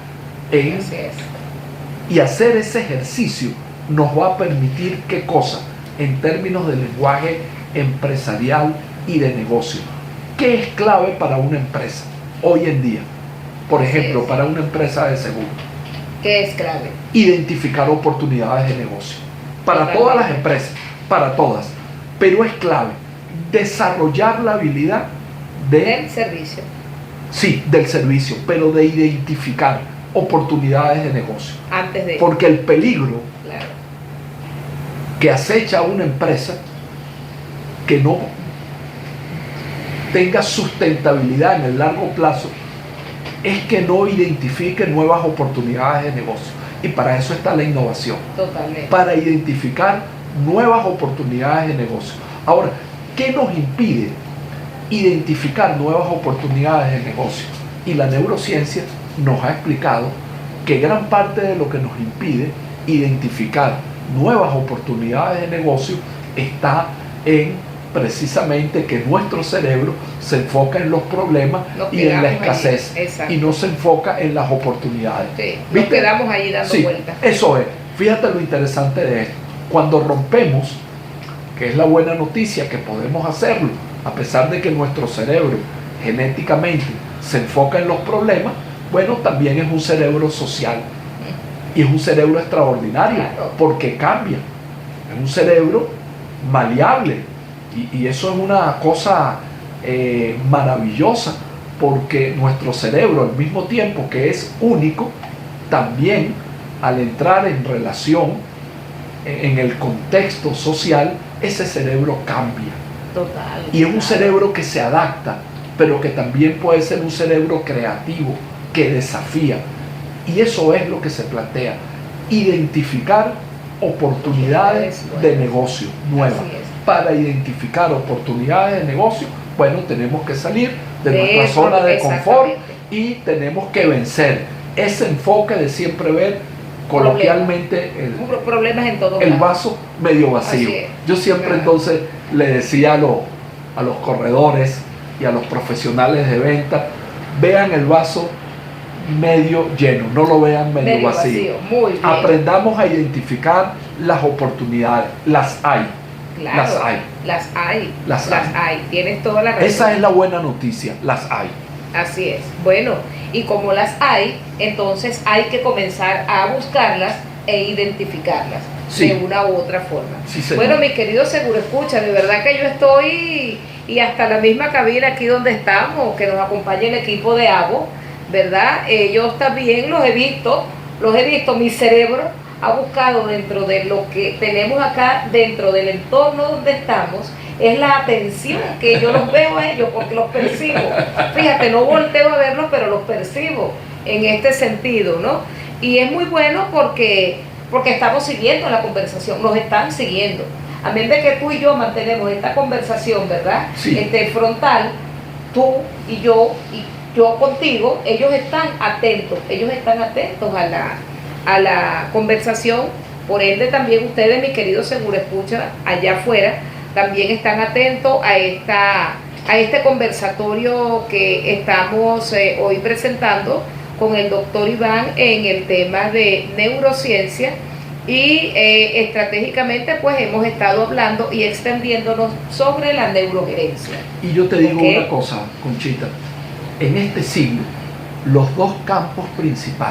Y hacer ese ejercicio nos va a permitir, ¿qué cosa? En términos de lenguaje empresarial y de negocio, ¿Qué es clave para una empresa hoy en día? Por ejemplo, es. para una empresa de seguro. ¿Qué es clave? Identificar oportunidades de negocio. Para Totalmente. todas las empresas, para todas. Pero es clave desarrollar la habilidad Del servicio. sí, del servicio, pero de identificar oportunidades de negocio. Antes de... Porque el peligro Claro. que acecha a una empresa que no tenga sustentabilidad en el largo plazo es que no identifique nuevas oportunidades de negocio. Y para eso está la innovación. Totalmente. Para identificar nuevas oportunidades de negocio. Ahora, ¿qué nos impide identificar nuevas oportunidades de negocio? Y la neurociencia nos ha explicado que gran parte de lo que nos impide identificar nuevas oportunidades de negocio está en precisamente que nuestro cerebro se enfoca en los problemas y en la escasez y no se enfoca en las oportunidades. Sí, nos quedamos ahí dando vueltas. Eso es. Fíjate lo interesante de esto. Cuando rompemos, que es la buena noticia que podemos hacerlo, a pesar de que nuestro cerebro genéticamente se enfoca en los problemas, bueno, también es un cerebro social y es un cerebro extraordinario, claro, porque cambia. Es un cerebro maleable y eso es una cosa maravillosa, porque nuestro cerebro, al mismo tiempo que es único, también al entrar en relación en el contexto social, ese cerebro cambia. Total. Y es un cerebro que se adapta, pero que también puede ser un cerebro creativo, que desafía. Y eso es lo que se plantea. Identificar oportunidades de negocio nuevas. Para identificar oportunidades de negocio, bueno, tenemos que salir de nuestra zona de confort y tenemos que vencer ese enfoque de siempre ver coloquialmente el vaso medio vacío. Yo siempre entonces le decía a los corredores y a los profesionales de venta, vean el vaso medio lleno, no lo vean medio vacío. Muy bien. Aprendamos a identificar las oportunidades, las hay. Claro, las hay. Tienes toda la razón. Esa es la buena noticia, las hay. Así es. Bueno, y como las hay, entonces hay que comenzar a buscarlas e identificarlas de una u otra forma. Sí, bueno, mi querido Seguro Escucha, de verdad que yo estoy, y hasta la misma cabina aquí donde estamos, que nos acompaña el equipo de ABO, ¿verdad? Ellos también los he visto, mi cerebro ha buscado dentro de lo que tenemos acá, dentro del entorno donde estamos, es la atención que yo los veo a ellos, porque los percibo. Fíjate, no volteo a verlos, pero los percibo en este sentido, ¿no? Y es muy bueno porque estamos siguiendo la conversación, nos están siguiendo. A menos de que tú y yo mantenemos esta conversación, ¿verdad? Sí. Frontal, tú y yo contigo, ellos están atentos a la conversación. Por ende también ustedes, mis queridos Seguro Escucha, allá afuera, también están atentos a este conversatorio que estamos hoy presentando con el doctor Iván en el tema de neurociencia, y estratégicamente pues hemos estado hablando y extendiéndonos sobre la neurogerencia. Y yo te digo una cosa, Conchita, en este siglo los dos campos principales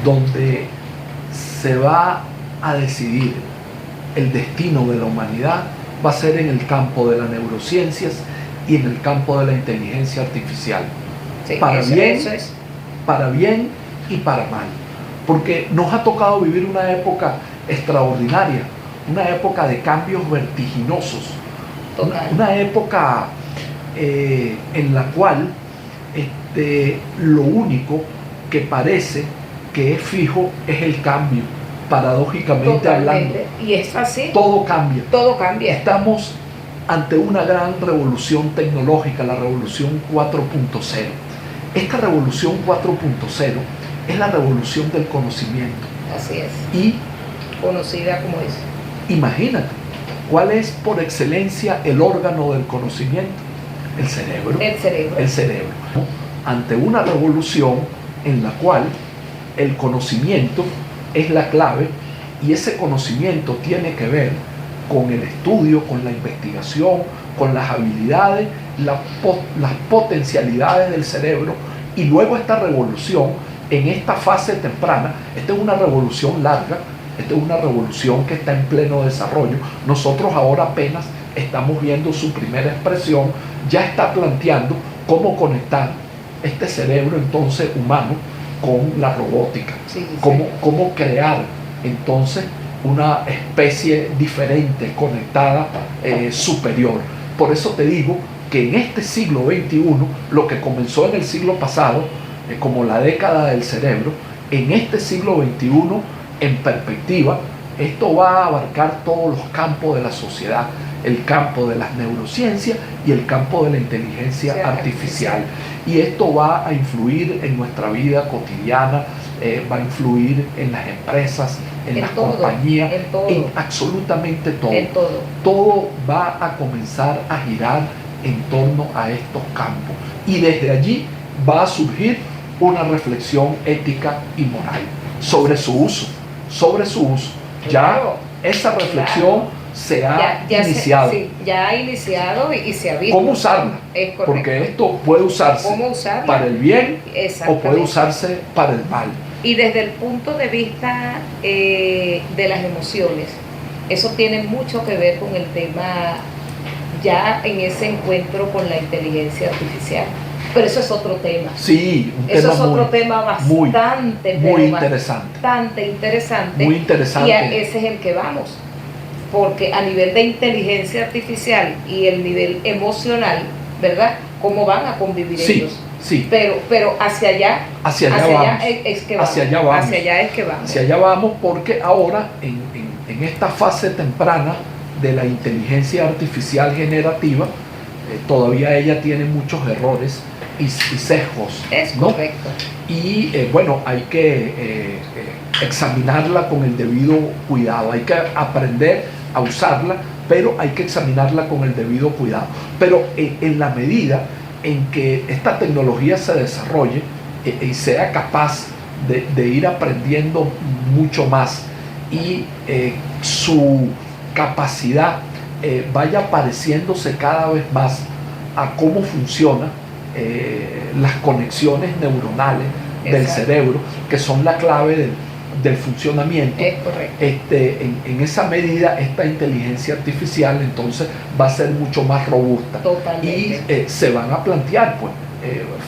donde se va a decidir el destino de la humanidad va a ser en el campo de las neurociencias y en el campo de la inteligencia artificial. Sí, para bien y para mal. Porque nos ha tocado vivir una época extraordinaria, una época de cambios vertiginosos, una época en la cual lo único que parece que es fijo es el cambio, paradójicamente hablando. Y es así. Todo cambia. Todo cambia. Estamos ante una gran revolución tecnológica, la revolución 4.0. Esta revolución 4.0 es la revolución del conocimiento. Así es. Y conocida como es. Imagínate, ¿cuál es por excelencia el órgano del conocimiento? El cerebro. El cerebro. Ante una revolución en la cual el conocimiento es la clave, y ese conocimiento tiene que ver con el estudio, con la investigación, con las habilidades, las potencialidades del cerebro, y luego esta revolución en esta fase temprana. Esta es una revolución larga, esta es una revolución que está en pleno desarrollo. Nosotros ahora apenas estamos viendo su primera expresión. Ya está planteando cómo conectar este cerebro entonces humano con la robótica, cómo crear entonces una especie diferente, conectada, superior. Por eso te digo que en este siglo XXI, lo que comenzó en el siglo pasado, como la década del cerebro, en este siglo XXI, en perspectiva, esto va a abarcar todos los campos de la sociedad, el campo de las neurociencias y el campo de la inteligencia artificial. Y esto va a influir en nuestra vida cotidiana, va a influir en las empresas, en las compañías, en absolutamente todo. Todo va a comenzar a girar en torno a estos campos. Y desde allí va a surgir una reflexión ética y moral sobre su uso. Ya esa reflexión se ha iniciado. Ya ha iniciado y se ha visto. ¿Cómo usarla? Porque esto puede usarse para el bien o puede usarse para el mal. Y desde el punto de vista de las emociones, eso tiene mucho que ver con el tema ya en ese encuentro con la inteligencia artificial. Pero eso es otro tema. Sí, un eso tema es otro tema bastante interesante. Muy interesante. Y ese es el que vamos. Porque a nivel de inteligencia artificial y el nivel emocional, ¿verdad? ¿Cómo van a convivir ellos? Sí. Pero hacia allá es que vamos. Hacia allá vamos porque ahora en esta fase temprana de la inteligencia artificial generativa, todavía ella tiene muchos errores y sesgos. Es correcto. Y bueno, hay que examinarla con el debido cuidado, hay que aprender a usarla, pero hay que examinarla con el debido cuidado. Pero en la medida en que esta tecnología se desarrolle y sea capaz de ir aprendiendo mucho más y su capacidad vaya pareciéndose cada vez más a cómo funcionan las conexiones neuronales del cerebro, que son la clave del funcionamiento. Es correcto. En esa medida, esta inteligencia artificial entonces va a ser mucho más robusta. Totalmente. Y se van a plantear, pues,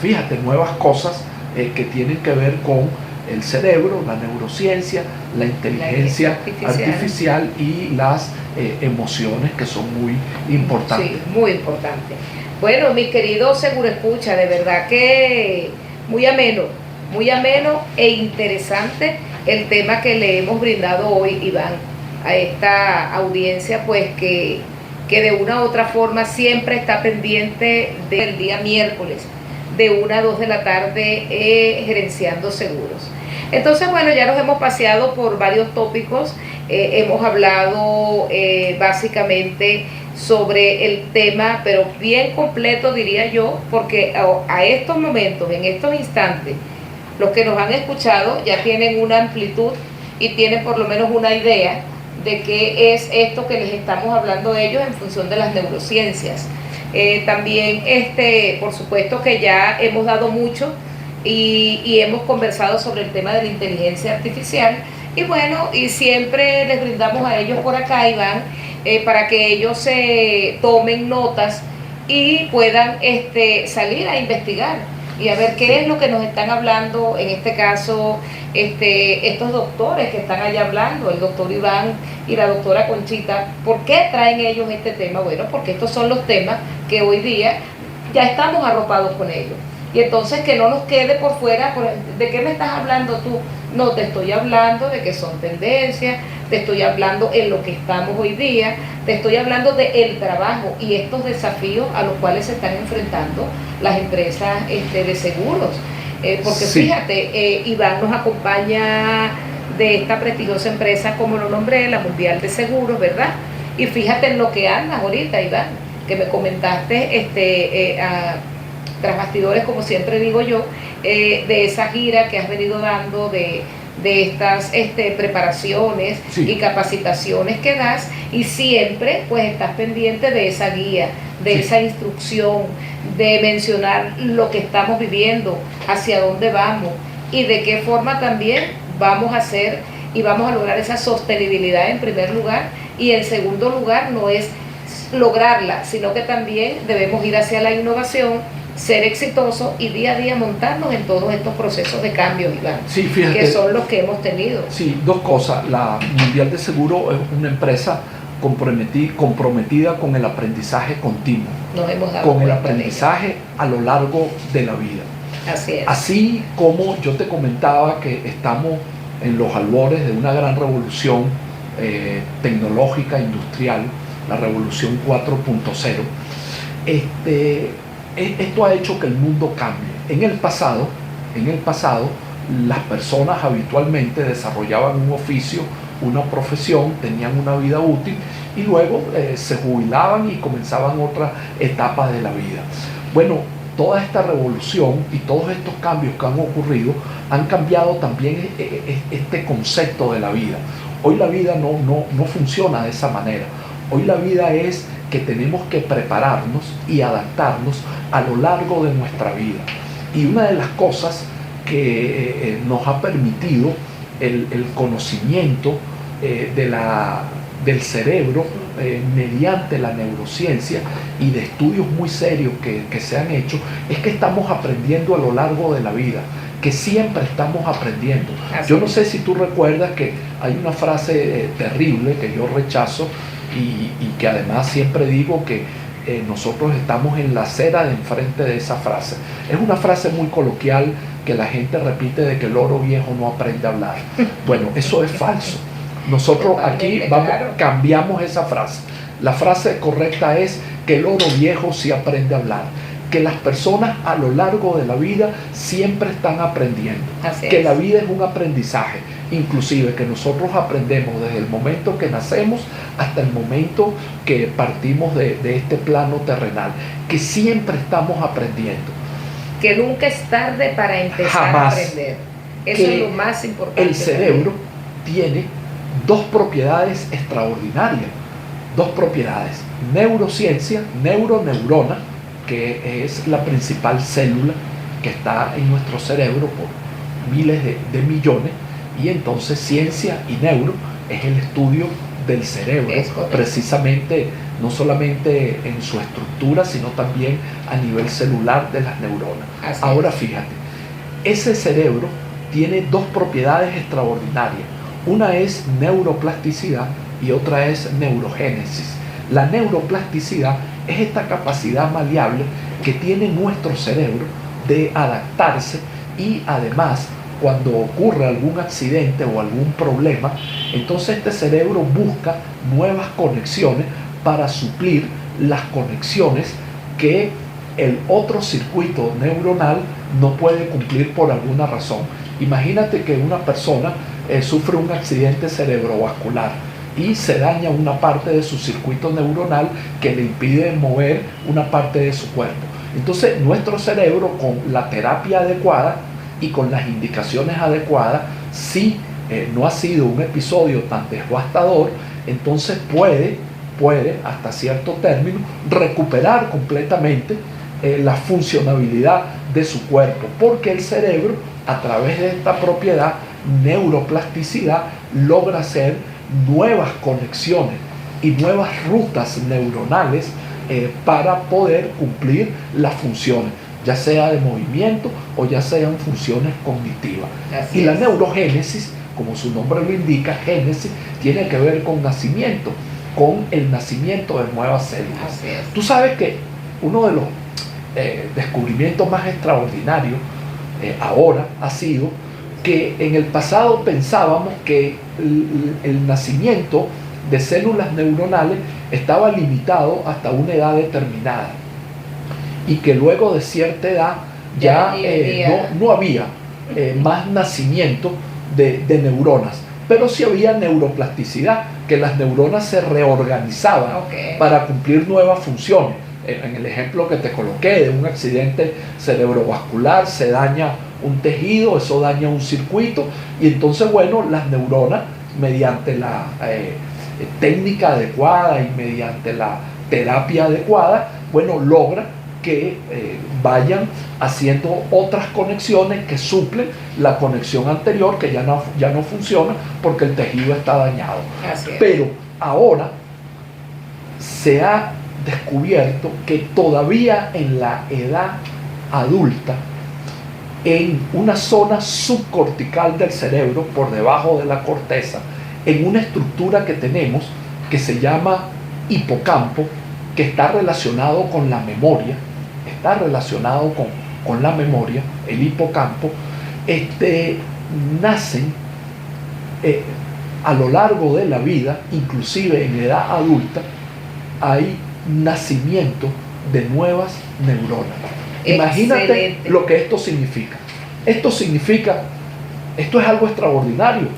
fíjate, nuevas cosas que tienen que ver con el cerebro, la neurociencia, la inteligencia artificial y las emociones, que son muy importantes. Sí, muy importante. Bueno, mi querido Seguro Escucha, de verdad que muy ameno e interesante el tema que le hemos brindado hoy, Iván, a esta audiencia, pues que de una u otra forma siempre está pendiente del día miércoles, de 1 a 2 de la tarde, gerenciando seguros. Entonces, bueno, ya nos hemos paseado por varios tópicos, hemos hablado básicamente sobre el tema, pero bien completo, diría yo, porque a estos momentos, en estos instantes, los que nos han escuchado ya tienen una amplitud y tienen por lo menos una idea de qué es esto que les estamos hablando de ellos en función de las neurociencias. También, por supuesto que ya hemos dado mucho y hemos conversado sobre el tema de la inteligencia artificial. Y bueno, y siempre les brindamos a ellos por acá, Iván, para que ellos se tomen notas y puedan salir a investigar y a ver qué es lo que nos están hablando, en este caso, estos doctores que están allá hablando, el doctor Iván y la doctora Conchita. ¿Por qué traen ellos este tema? Bueno, porque estos son los temas que hoy día ya estamos arropados con ellos. Y entonces que no nos quede por fuera, ¿de qué me estás hablando tú? No, te estoy hablando de que son tendencias, te estoy hablando en lo que estamos hoy día, te estoy hablando del trabajo y estos desafíos a los cuales se están enfrentando las empresas de seguros. Porque fíjate, Iván nos acompaña de esta prestigiosa empresa, como lo nombré, la Mundial de Seguros, ¿verdad? Y fíjate en lo que andas ahorita, Iván, que me comentaste tras bastidores, como siempre digo yo, de esa gira que has venido dando de de estas preparaciones Sí. y capacitaciones que das, y siempre pues estás pendiente de esa guía, de Sí. esa instrucción, de mencionar lo que estamos viviendo, hacia dónde vamos y de qué forma también vamos a hacer y vamos a lograr esa sostenibilidad en primer lugar, y en segundo lugar no es lograrla, sino que también debemos ir hacia la innovación, ser exitosos y día a día montarnos en todos estos procesos de cambio, Iván, Sí, fíjate, que son los que hemos tenido. sí, dos cosas. La Mundial de Seguro es una empresa comprometida con el aprendizaje continuo, Nos hemos dado con el cuenta de aprendizaje a lo largo de la vida. ello. Así es. Así como yo te comentaba que estamos en los albores de una gran revolución tecnológica, industrial, la revolución 4.0, esto ha hecho que el mundo cambie. En el pasado, las personas habitualmente desarrollaban un oficio, una profesión, tenían una vida útil y luego se jubilaban y comenzaban otra etapa de la vida. Bueno, toda esta revolución y todos estos cambios que han ocurrido han cambiado también este concepto de la vida. Hoy la vida no funciona de esa manera. Hoy la vida es que tenemos que prepararnos y adaptarnos a lo largo de nuestra vida. Y una de las cosas que nos ha permitido el conocimiento del cerebro mediante la neurociencia y de estudios muy serios que se han hecho, es que estamos aprendiendo a lo largo de la vida, que siempre estamos aprendiendo. Yo no sé si tú recuerdas que hay una frase terrible que yo rechazo y que además siempre digo que nosotros estamos en la acera de enfrente de esa frase. Es una frase muy coloquial que la gente repite de que el loro viejo no aprende a hablar. Bueno, eso es falso. Nosotros aquí cambiamos esa frase. La frase correcta es que el loro viejo sí aprende a hablar. Que las personas a lo largo de la vida siempre están aprendiendo. Que la vida es un aprendizaje. Inclusive que nosotros aprendemos desde el momento que nacemos hasta el momento que partimos de este plano terrenal. Que siempre estamos aprendiendo. Que nunca es tarde para empezar a aprender. Eso es lo más importante. El cerebro tiene dos propiedades extraordinarias. Dos propiedades. Neurociencia, neurona, que es la principal célula que está en nuestro cerebro por miles de millones, y entonces ciencia y neuro es el estudio del cerebro, precisamente no solamente en su estructura, sino también a nivel celular de las neuronas. Ahora fíjate, ese cerebro tiene dos propiedades extraordinarias. Una es neuroplasticidad y otra es neurogénesis. La neuroplasticidad es esta capacidad maleable que tiene nuestro cerebro de adaptarse, y además cuando ocurre algún accidente o algún problema, entonces este cerebro busca nuevas conexiones para suplir las conexiones que el otro circuito neuronal no puede cumplir por alguna razón. Imagínate que una persona sufre un accidente cerebrovascular y se daña una parte de su circuito neuronal que le impide mover una parte de su cuerpo. Entonces nuestro cerebro, con la terapia adecuada y con las indicaciones adecuadas, si no ha sido un episodio tan devastador, entonces puede hasta cierto término recuperar completamente la funcionabilidad de su cuerpo, porque el cerebro, a través de esta propiedad neuroplasticidad, logra hacer nuevas conexiones y nuevas rutas neuronales para poder cumplir las funciones, ya sea de movimiento o ya sean funciones cognitivas. Y la neurogénesis, como su nombre lo indica, génesis, tiene que ver con nacimiento, con el nacimiento de nuevas células. Tú sabes que uno de los descubrimientos más extraordinarios ahora ha sido que en el pasado pensábamos que el nacimiento de células neuronales estaba limitado hasta una edad determinada, y que luego de cierta edad ya no había más nacimiento de neuronas, pero sí había neuroplasticidad, que las neuronas se reorganizaban para cumplir nuevas funciones. En el ejemplo que te coloqué de un accidente cerebrovascular, se daña un tejido, eso daña un circuito, y entonces, bueno, las neuronas, mediante la técnica adecuada y mediante la terapia adecuada, bueno, logra que vayan haciendo otras conexiones que suplen la conexión anterior, que ya no funciona porque el tejido está dañado. Pero ahora se ha descubierto que todavía en la edad adulta, en una zona subcortical del cerebro, por debajo de la corteza, en una estructura que tenemos que se llama hipocampo, que está relacionado con la memoria, el hipocampo, nacen a lo largo de la vida, inclusive en edad adulta, hay nacimiento de nuevas neuronas. Imagínate. Excelente. Lo que esto significa. Esto es algo extraordinario,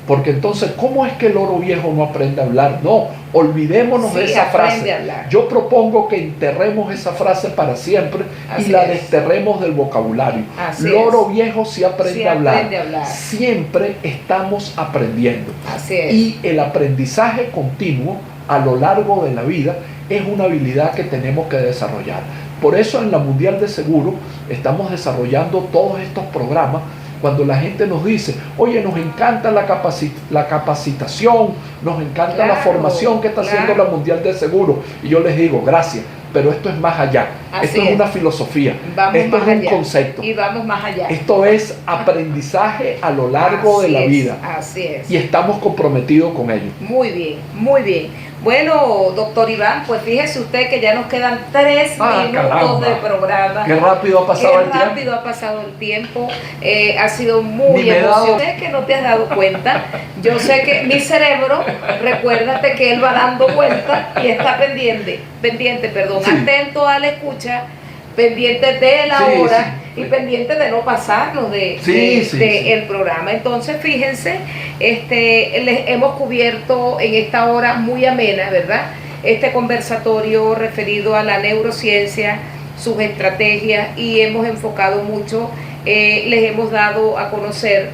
porque entonces, ¿cómo es que el oro viejo no aprende a hablar? No, olvidémonos de esa frase. Yo propongo que enterremos esa frase para siempre y la desterremos del vocabulario. El oro viejo sí aprende a hablar. Siempre estamos aprendiendo. Y el aprendizaje continuo a lo largo de la vida es una habilidad que tenemos que desarrollar. Por eso en la Mundial de Seguro estamos desarrollando todos estos programas. Cuando la gente nos dice, oye, nos encanta la capacitación, nos encanta la formación que está haciendo la Mundial de Seguro, y yo les digo, gracias, pero esto es más allá. Esto es una filosofía, esto es un concepto. Y vamos más allá. Esto es aprendizaje a lo largo de la vida. Así es. Y estamos comprometidos con ello. Muy bien, muy bien. Bueno, doctor Iván, pues fíjese usted que ya nos quedan 3 minutos de programa. Qué rápido ha pasado el tiempo. Qué rápido ha pasado el tiempo. Ha sido muy emocionante. Sé que no te has dado cuenta. Yo sé que mi cerebro, recuérdate que él va dando vueltas y está pendiente, atento a la escucha, pendiente de la hora y pendiente de no pasarnos el programa. Entonces, fíjense, les hemos cubierto en esta hora muy amena, ¿verdad? Este conversatorio referido a la neurociencia, sus estrategias, y hemos enfocado mucho, les hemos dado a conocer,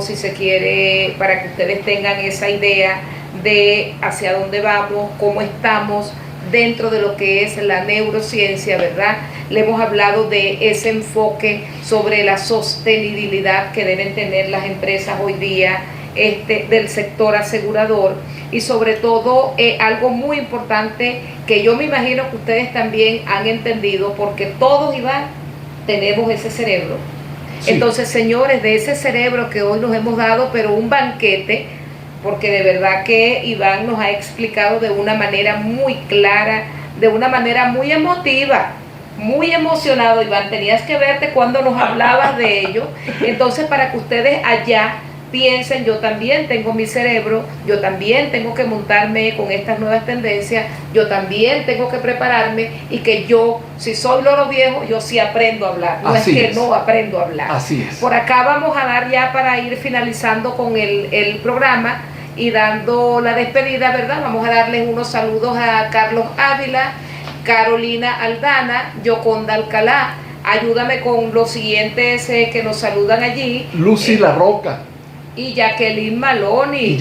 si se quiere, para que ustedes tengan esa idea de hacia dónde vamos, cómo estamos dentro de lo que es la neurociencia, ¿verdad? Le hemos hablado de ese enfoque sobre la sostenibilidad que deben tener las empresas hoy día del sector asegurador, y sobre todo algo muy importante que yo me imagino que ustedes también han entendido, porque todos, Iván, tenemos ese cerebro. Sí. Entonces, señores, de ese cerebro que hoy nos hemos dado, pero un banquete, porque de verdad que Iván nos ha explicado de una manera muy clara, de una manera muy emotiva, muy emocionado. Iván, tenías que verte cuando nos hablabas de ello. Entonces, para que ustedes allá piensen, yo también tengo mi cerebro, yo también tengo que montarme con estas nuevas tendencias, yo también tengo que prepararme, y que yo, si soy loro viejo, yo sí aprendo a hablar, no es que no aprendo a hablar. Así es. Por acá vamos a dar ya, para ir finalizando con el programa y dando la despedida, ¿verdad? Vamos a darles unos saludos a Carlos Ávila, Carolina Aldana, Yoconda Alcalá. Ayúdame con los siguientes que nos saludan allí. Lucy La Roca. Y Jacqueline Maloni.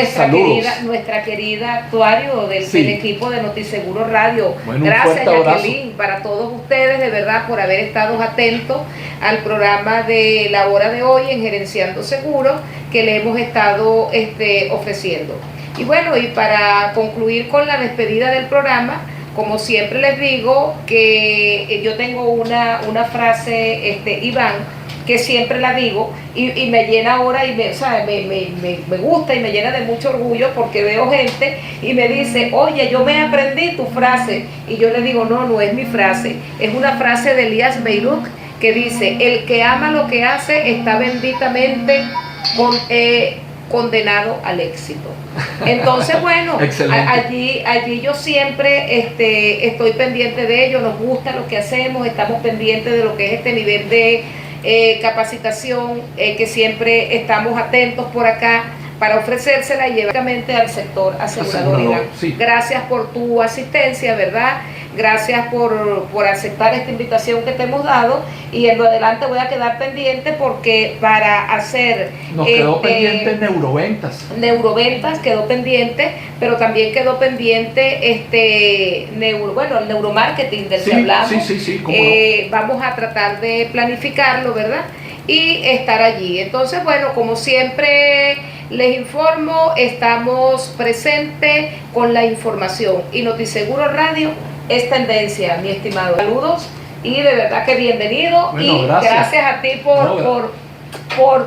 Saludos. Nuestra querida actuario del equipo de Notiseguro Radio. Bueno, gracias, Jacqueline, para todos ustedes, de verdad, por haber estado atentos al programa de la hora de hoy en Gerenciando Seguros, que le hemos estado ofreciendo. Y bueno, y para concluir con la despedida del programa, como siempre les digo, que yo tengo una frase, Iván, que siempre la digo, y me llena ahora, y me gusta y me llena de mucho orgullo, porque veo gente y me dice, oye, yo me aprendí tu frase, y yo le digo, no es mi frase, es una frase de Elías Beirut, que dice, el que ama lo que hace está benditamente condenado al éxito. Entonces, bueno, allí yo siempre estoy pendiente de ello, nos gusta lo que hacemos, estamos pendientes de lo que es este nivel de capacitación, que siempre estamos atentos por acá para ofrecérsela y llevaramente al sector asegurador. Sí. Gracias por tu asistencia, ¿verdad? Gracias por aceptar esta invitación que te hemos dado, y en lo adelante voy a quedar pendiente porque para hacer... Nos quedó pendiente Neuroventas quedó pendiente, pero también quedó pendiente el neuromarketing del que hablamos. Sí, ¿cómo no? Vamos a tratar de planificarlo, ¿verdad? Y estar allí. Entonces, bueno, como siempre les informo, estamos presentes con la información, y Notiseguro Radio es tendencia, mi estimado. Saludos y de verdad que bienvenido. Bueno, y gracias a ti por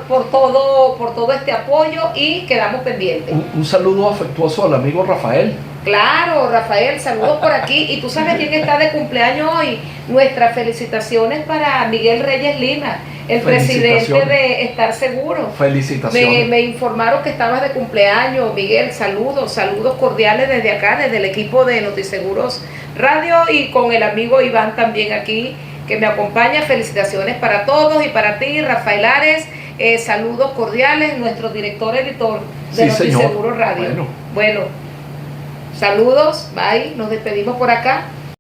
todo este apoyo, y quedamos pendientes. Un saludo afectuoso al amigo Rafael. Claro, Rafael, saludos por aquí. Y tú sabes quién está de cumpleaños hoy. Nuestras felicitaciones para Miguel Reyes Lima, el presidente de Estar Seguro. Felicitaciones. Me informaron que estabas de cumpleaños, Miguel. Saludos cordiales desde acá, desde el equipo de Notiseguros Radio, y con el amigo Iván también aquí, que me acompaña. Felicitaciones para todos y para ti, Rafael Ares. Saludos cordiales, nuestro director editor de Notiseguros Radio. Bueno, saludos, bye, nos despedimos por acá.